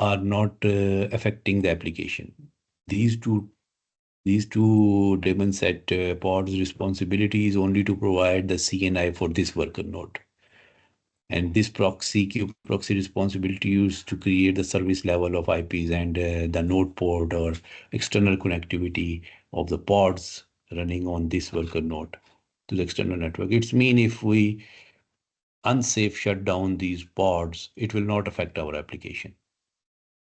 are not affecting the application. These two daemon set pods responsibility is only to provide the CNI for this worker node. And this proxy, kube proxy responsibility used to create the service level of IPs and the node port or external connectivity of the pods running on this worker node to the external network. It's mean if we unsafe shut down these pods, it will not affect our application,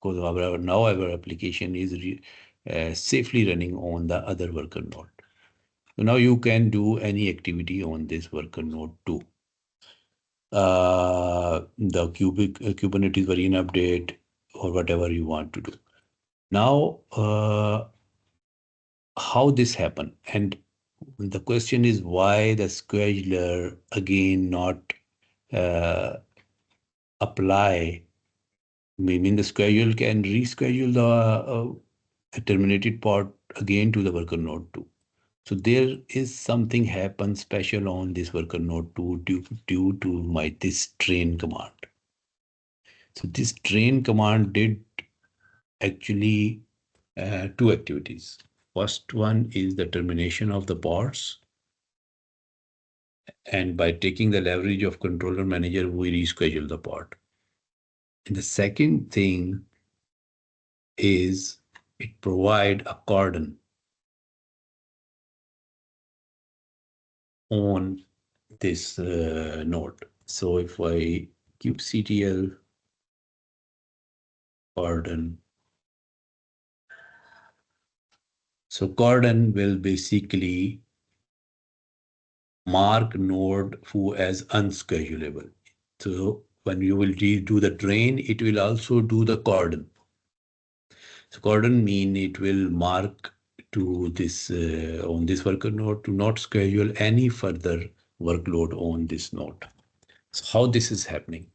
because now our application is safely running on the other worker node. So now you can do any activity on this worker node too. The Kubernetes variant update or whatever you want to do. Now, how this happen? And the question is why the scheduler again not apply, meaning the schedule can reschedule the terminated pod again to the worker node 2. So there is something happen special on this worker node 2 due to this train command. So this train command did actually two activities. First one is the termination of the pods. And by taking the leverage of controller manager, we reschedule the pod. And the second thing is it provide a cordon on this node. So if I kubectl cordon, so cordon will basically mark node who as unschedulable. So when you will do the drain, it will also do the cordon. So cordon mean it will mark to this on this worker node to not schedule any further workload on this node. So how this is happening?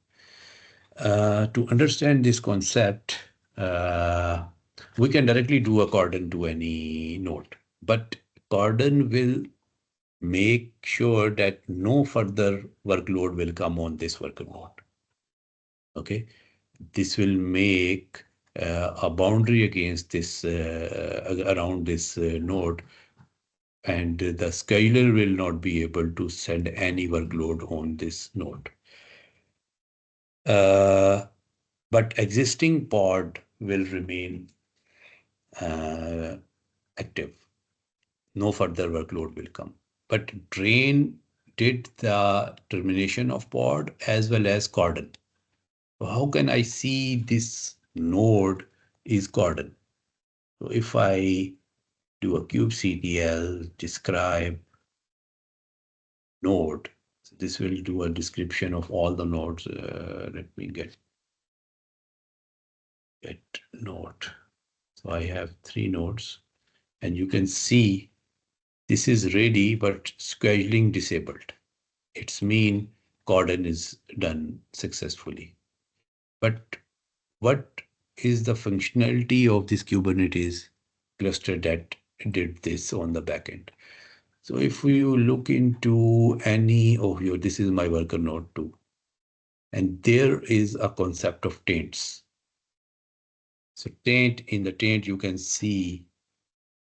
To understand this concept, we can directly do a cordon to any node, but cordon will make sure that no further workload will come on this worker node. Okay, this will make a boundary against this around this node, and the scheduler will not be able to send any workload on this node. But existing pod will remain active. No further workload will come. But drain did the termination of pod as well as cordon. So how can I see this node is cordon? So if I do a kubectl describe node, so this will do a description of all the nodes. Let me get node. So I have 3 nodes, and you can see this is ready, but scheduling disabled. It's mean Cordon is done successfully. But what is the functionality of this Kubernetes cluster that did this on the backend? So if you look into any of your, this is my worker node too, and there is a concept of taints. So taint, in the taint, you can see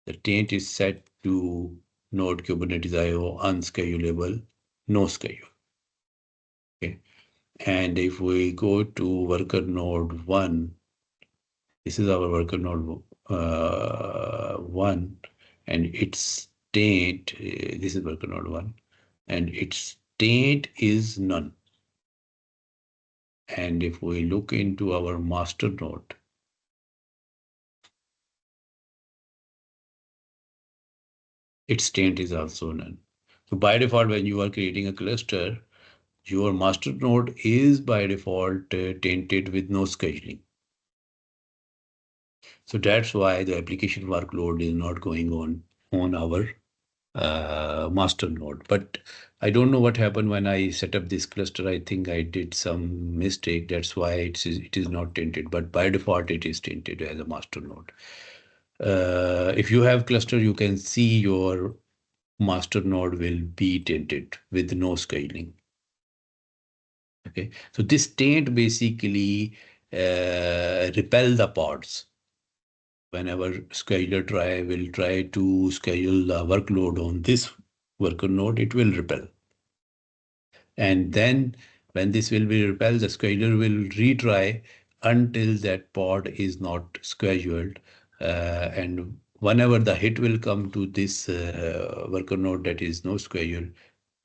the taint is set to node Kubernetes IO unschedulable, no schedule. Okay. And if we go to worker node 1, this is our worker node 1, and its taint, this is worker node 1, and its taint is none. And if we look into our master node, its taint is also none. So by default, when you are creating a cluster, your master node is by default tainted with no scheduling. So that's why the application workload is not going on our master node. But I don't know what happened when I set up this cluster. I think I did some mistake. That's why it is not tainted. But by default, it is tainted as a master node. If you have cluster, you can see your master node will be tainted with no scaling. Okay, so this taint basically repel the pods. Whenever scheduler will try to schedule the workload on this worker node, it will repel. And then when this will be repelled, the scheduler will retry until that pod is not scheduled. And whenever the hit will come to this worker node that is no schedule,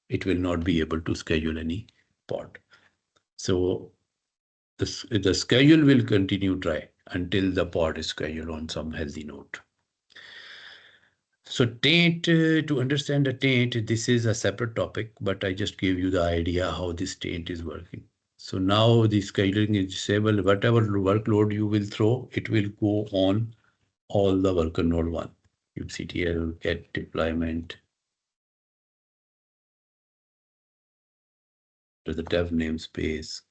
it will not be able to schedule any pod. So the schedule will continue dry until the pod is scheduled on some healthy node. So taint, to understand the taint, this is a separate topic, but I just gave you the idea how this taint is working. So now the scheduling is disabled. Whatever workload you will throw, it will go on all the worker node 1. kubectl get deployment to the dev namespace,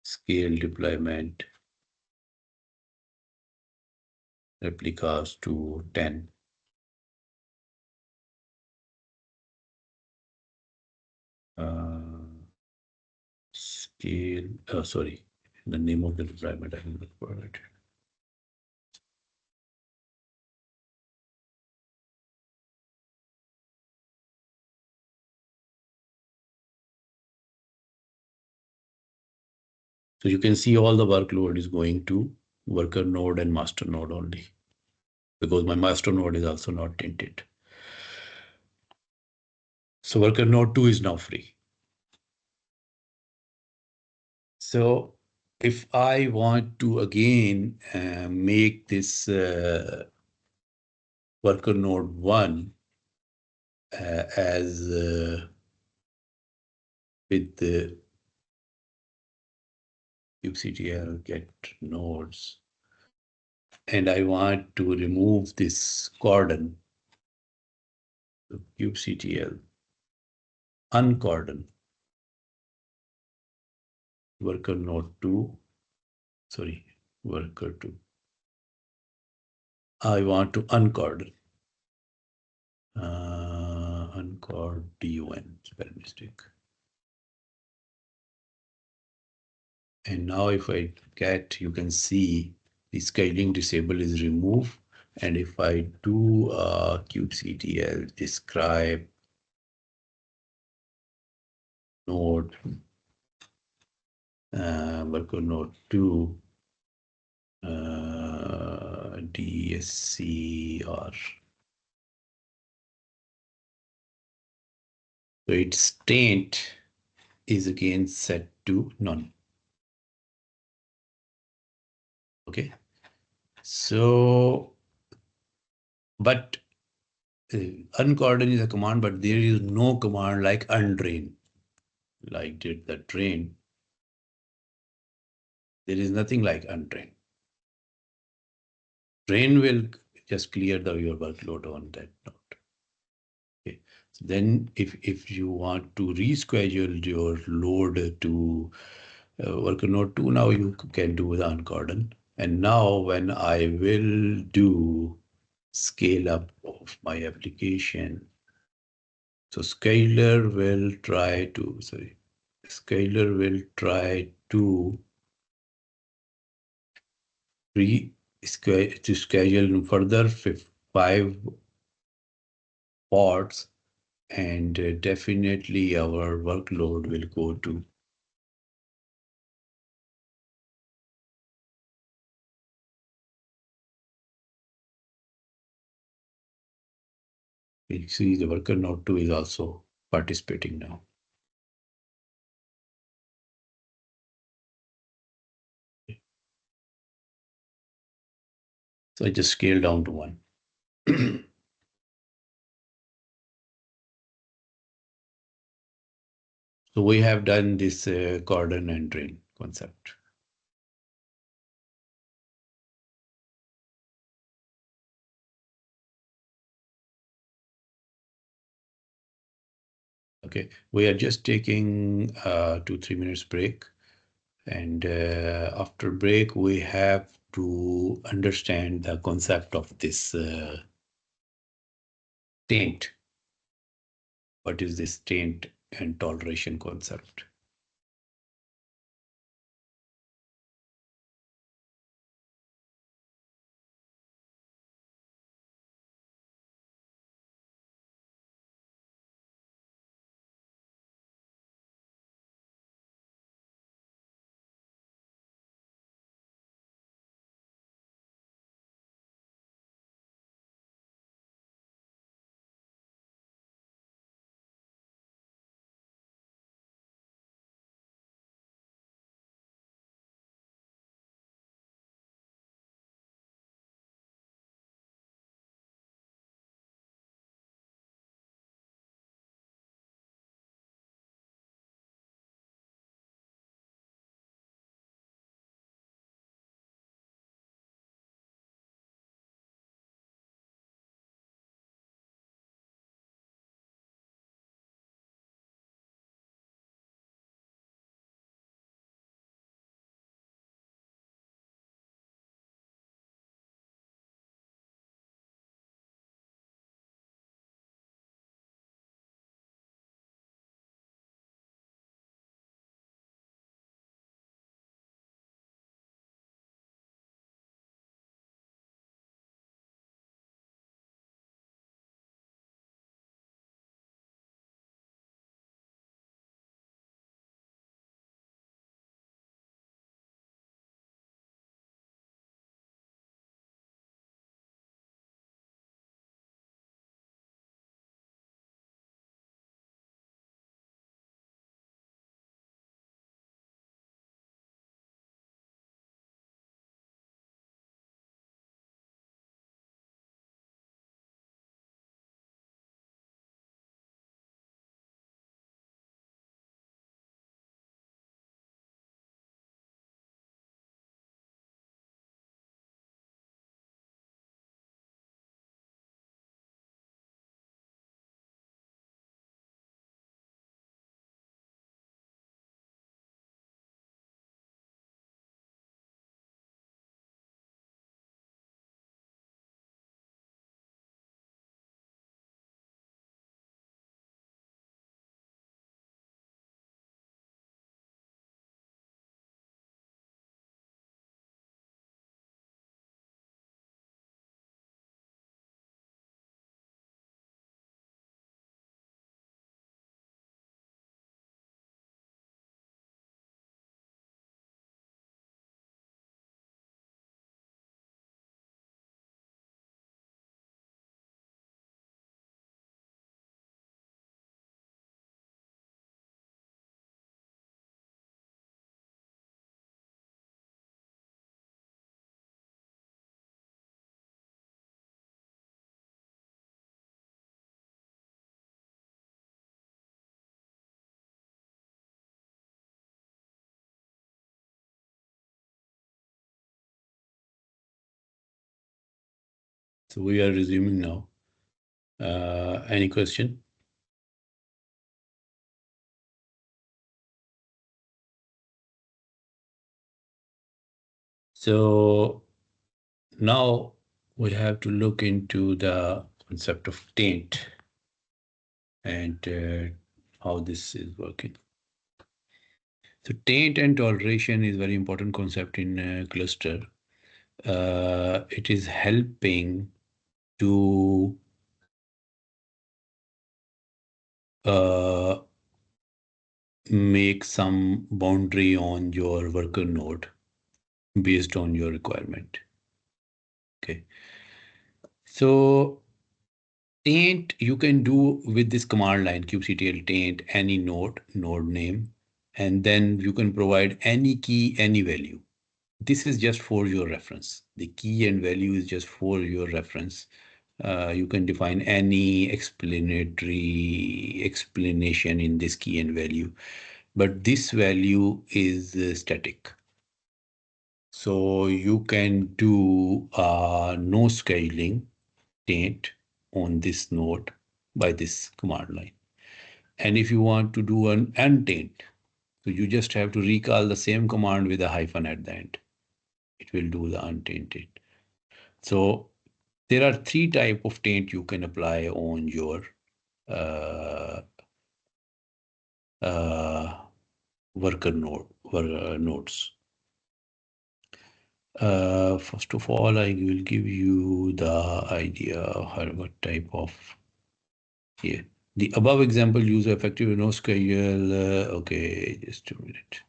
scale deployment, replicas to 10. Scale, sorry, the name of the deployment, I will look for it. So you can see all the workload is going to worker node and master node only, because my master node is also not tainted. So worker node 2 is now free. So if I want to again make this worker node 1 as with the kubectl get nodes, and I want to remove this cordon, so kubectl uncordon worker node 2, sorry, worker 2. I want to uncordon, uncordon, spell mistake. And now if I get, you can see the scaling disable is removed. And if I do kubectl describe node, worker node 2, DSCR. So its taint is again set to none. Okay. So, but uncordon is a command, but there is no command like undrain, like did the drain. There is nothing like undrain. Drain will just clear your workload on that node. Okay. So then if you want to reschedule your load to worker node 2, now you can do the uncordon. And now when I will do scale up of my application, so scalar will try to, scalar will try to schedule further 5 pods, and definitely our workload will go to you see the worker node 2 is also participating now. So I just scale down to 1. So we have done this cordon and drain concept. Okay, we are just taking 2-3 minutes break. And after break, we have to understand the concept of this taint. What is this taint and toleration concept? So we are resuming now. Any question? So now we have to look into the concept of taint and how this is working. So taint and toleration is very important concept in cluster. It is helping to make some boundary on your worker node based on your requirement. Okay. So taint you can do with this command line kubectl taint any node name, and then you can provide any key, any value. This is just for your reference. The key and value is just for your reference. You can define any explanation in this key and value, but this value is static. So you can do no scaling taint on this node by this command line. And if you want to do an untaint, so you just have to recall the same command with a hyphen at the end. It will do the untainted. So there are three types of taint you can apply on your worker nodes. First of all, I will give you the idea of what type of here. The above example use effective NoSQL. Okay, just a minute.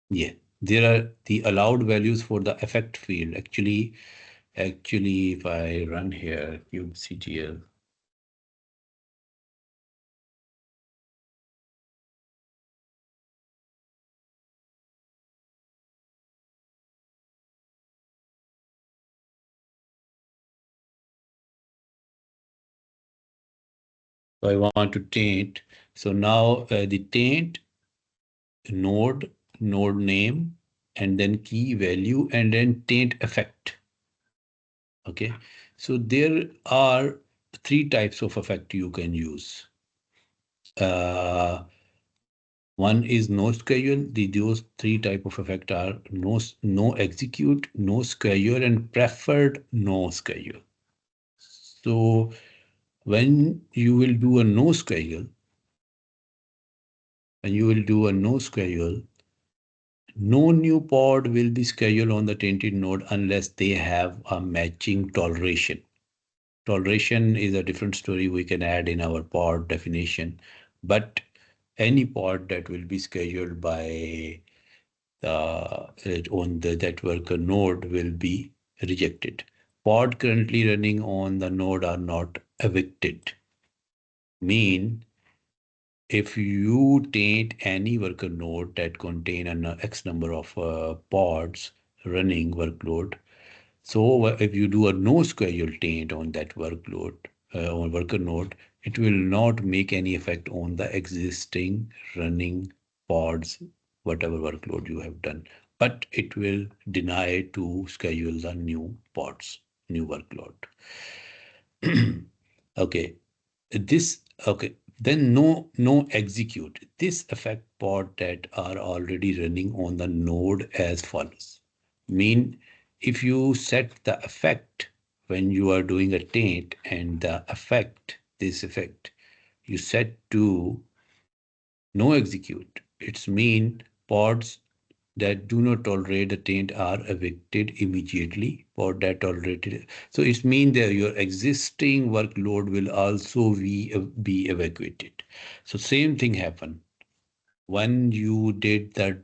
Yeah, there are the allowed values for the effect field. Actually, if I run here kubectl, so I want to taint. So now the taint node name, and then key value, and then taint effect. Okay, so there are three types of effect you can use. One is no schedule. Those three type of effect are no execute, no schedule, and preferred no schedule. So when you will do a no schedule, no new pod will be scheduled on the tainted node unless they have a matching toleration. Toleration is a different story we can add in our pod definition, but any pod that will be scheduled by on the that worker node will be rejected. Pod currently running on the node are not evicted. Mean if you taint any worker node that contain an X number of pods running workload, so if you do a no schedule taint on that workload, on worker node, it will not make any effect on the existing running pods, whatever workload you have done, but it will deny to schedule the new pods, new workload. Okay, okay, then no execute. This affect pod that are already running on the node as follows. Mean if you set the effect when you are doing a taint and the effect, this effect, you set to no execute. It's mean pods that do not tolerate the taint are evicted immediately for that tolerated. So it means that your existing workload will also be evacuated. So same thing happened when you did that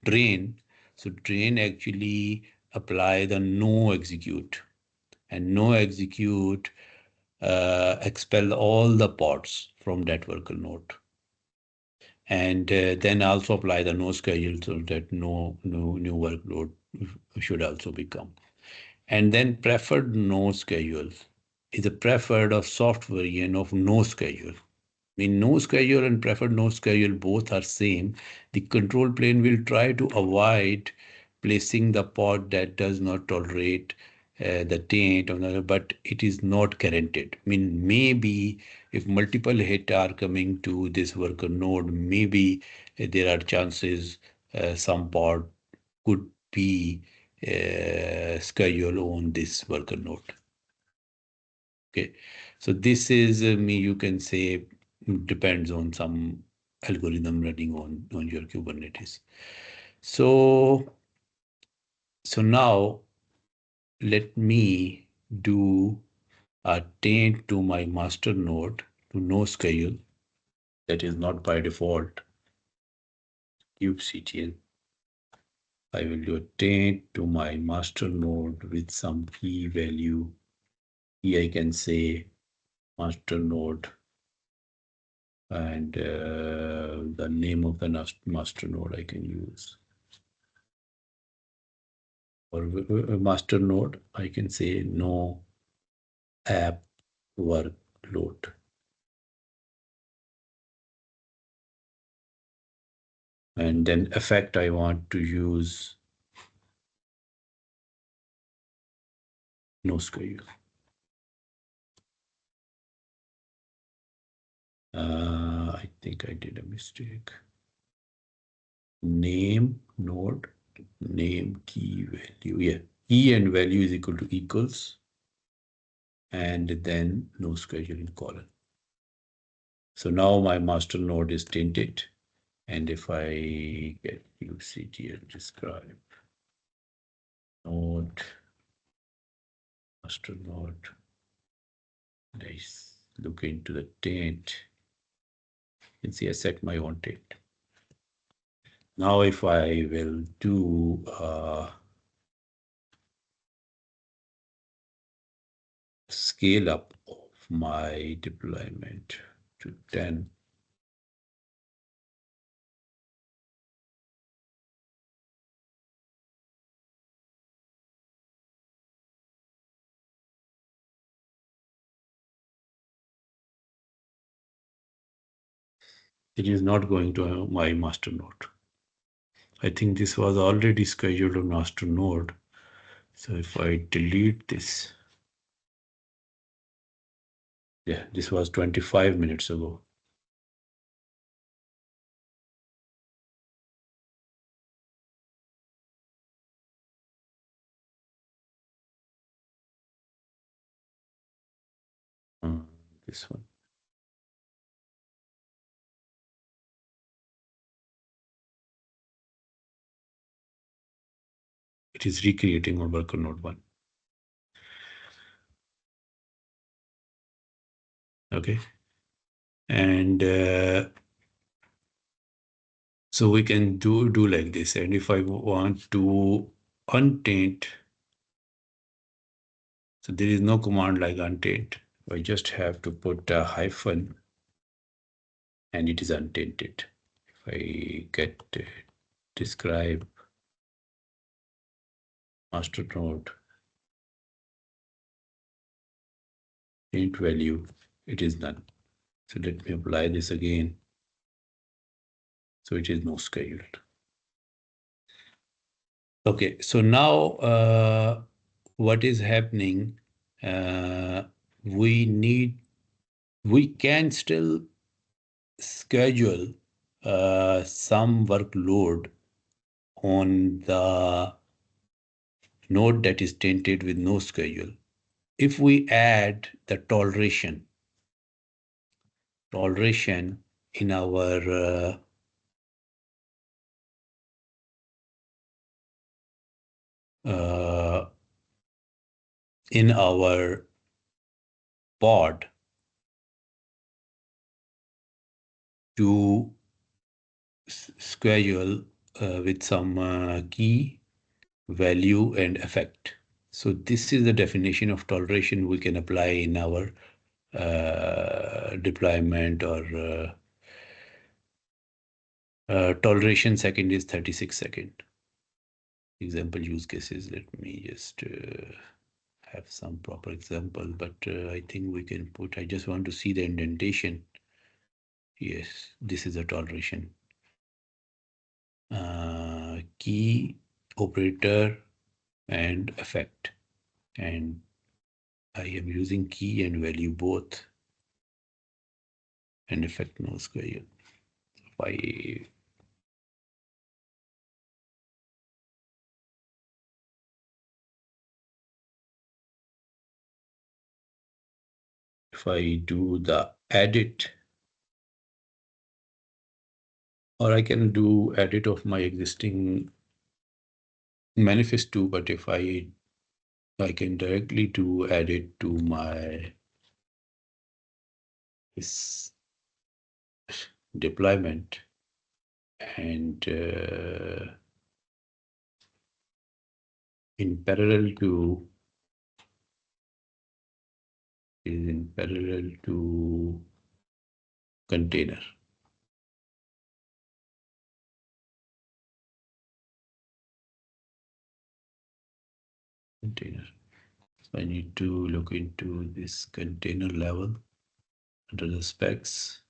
drain. So drain actually apply the no execute, and no execute expel all the pods from that worker node, and then also apply the no schedule so that no new workload should also become. And then preferred no schedule is a preferred or soft version of no schedule. I mean, no schedule and preferred no schedule both are same. The control plane will try to avoid placing the pod that does not tolerate the taint, but it is not guaranteed. I mean, maybe if multiple hits are coming to this worker node, maybe there are chances some pod could be scheduled on this worker node. Okay, so this is me. You can say depends on some algorithm running on your Kubernetes. So now let me do a taint to my master node to no schedule. That is not by default kubectl. I will do a taint to my master node with some key value. Here I can say master node and the name of the master node I can use. Or master node, I can say no app workload. And then effect, I want to use no schedule. I think I did a mistake. Name node, name key value. Yeah, key and value is equal to equals. And then no schedule in colon. So now my master node is tainted. And if I get kubectl describe node, master node, let's look into the taint. You can see I set my own taint. Now if I will do scale up of my deployment to 10, it is not going to my master node. I think this was already scheduled on master node. So if I delete this, yeah, this was 25 minutes ago. This one. It is recreating on worker node 1. Okay. And so we can do like this. And if I want to untaint, so there is no command like untaint. I just have to put a hyphen and it is untainted. If I get describe master node taint value, it is none. So let me apply this again. So it is no scheduled. Okay, so now what is happening? We can still schedule some workload on the node that is tainted with no schedule. If we add the toleration in our pod to schedule with some key value and effect. So this is the definition of toleration we can apply in our deployment or toleration second is 36 seconds. Example use cases. Let me just have some proper example, but I think we can put, I just want to see the indentation. Yes, this is a toleration. Key operator and effect, and I am using key and value both, and effect no square. If I do the edit, or I can do edit of my existing manifest too, but if I can directly do edit to my this deployment, and in parallel to container. So I need to look into this container level under the specs.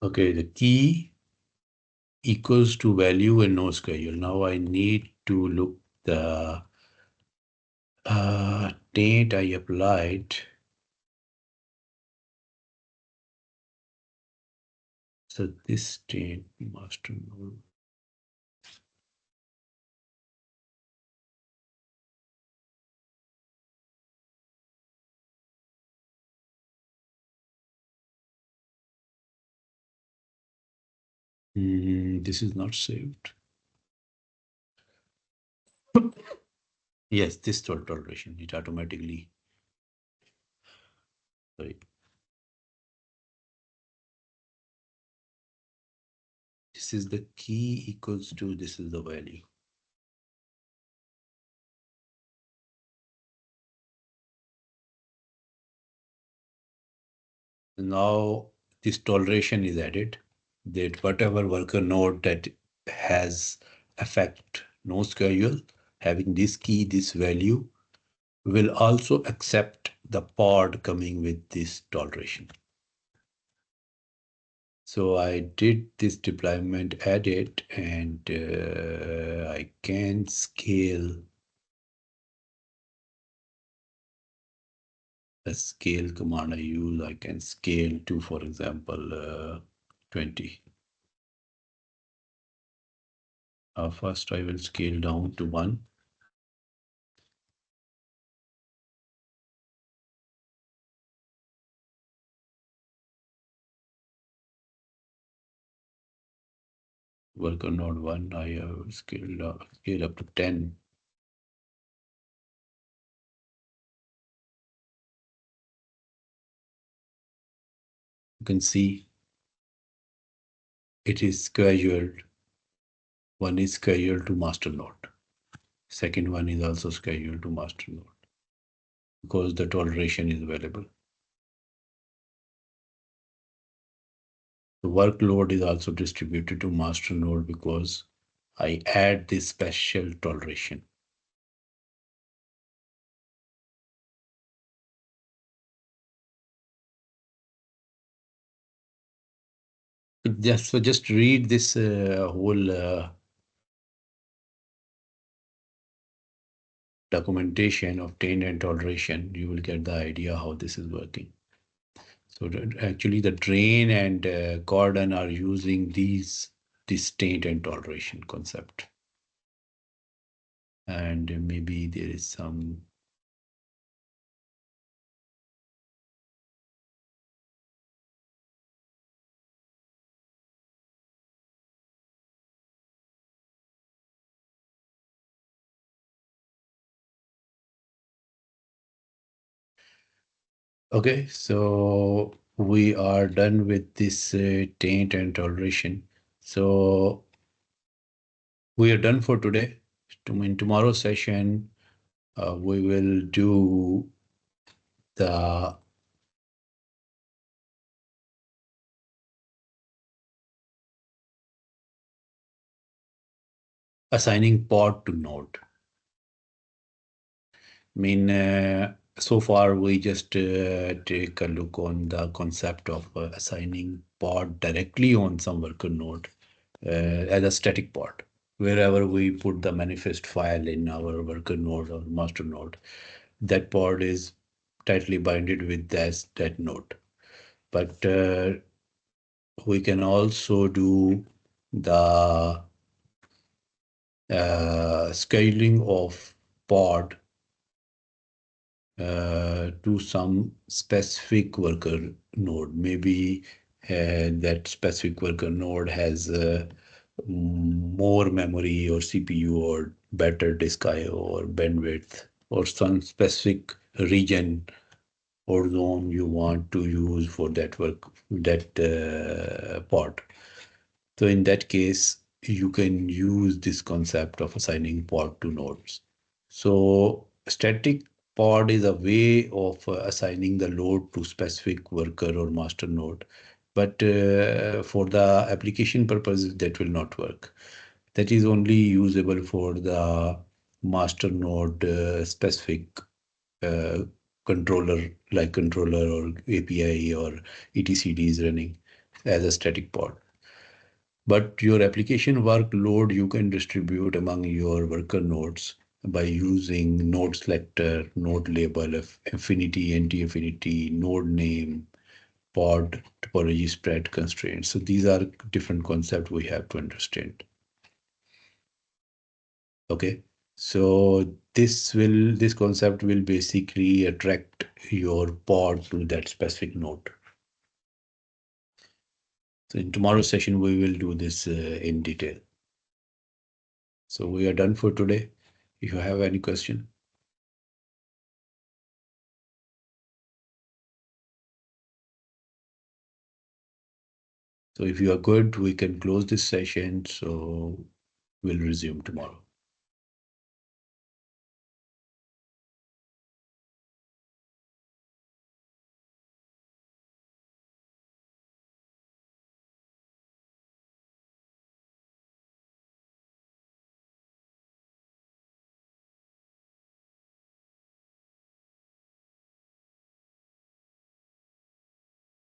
Okay, the key equals to value and no schedule. Now I need to look the taint I applied. So this taint master node. This is not saved. Yes, this toleration, it automatically. Sorry. This is the key equals to, this is the value. Now this toleration is added, that whatever worker node that has effect no schedule, having this key, this value, will also accept the pod coming with this toleration. So I did this deployment edit, and I can scale the scale command I use. I can scale to, for example, 20. First, I will scale down to 1. Worker node 1, I have scaled up, scale up to 10. You can see it is scheduled. One is scheduled to master node. Second one is also scheduled to master node because the toleration is available. The workload is also distributed to master node because I add this special toleration. Just read this whole documentation of taint and toleration. You will get the idea how this is working. So actually the drain and Cordon are using this taint and toleration concept. And maybe there is some Okay, so we are done with this taint and toleration. So we are done for today. In tomorrow's session, we will do the assigning pod to node. So far we just take a look on the concept of assigning pod directly on some worker node as a static pod. Wherever we put the manifest file in our worker node or master node, that pod is tightly binded with that node. But we can also do the scaling of pod to some specific worker node. Maybe that specific worker node has more memory or CPU or better disk IO or bandwidth or some specific region or zone you want to use for that work, that pod. So in that case, you can use this concept of assigning pod to nodes. So static pod is a way of assigning the load to specific worker or master node. But for the application purposes, that will not work. That is only usable for the master node specific uh, controller, like controller or API or etcd is running as a static pod. But your application workload you can distribute among your worker nodes by using node selector, node label, affinity, anti-affinity, node name, pod, topology spread constraints. So these are different concepts we have to understand. Okay. So this concept will basically attract your pod to that specific node. So in tomorrow's session, we will do this in detail. So we are done for today. If you have any question. So if you are good, we can close this session. So we'll resume tomorrow.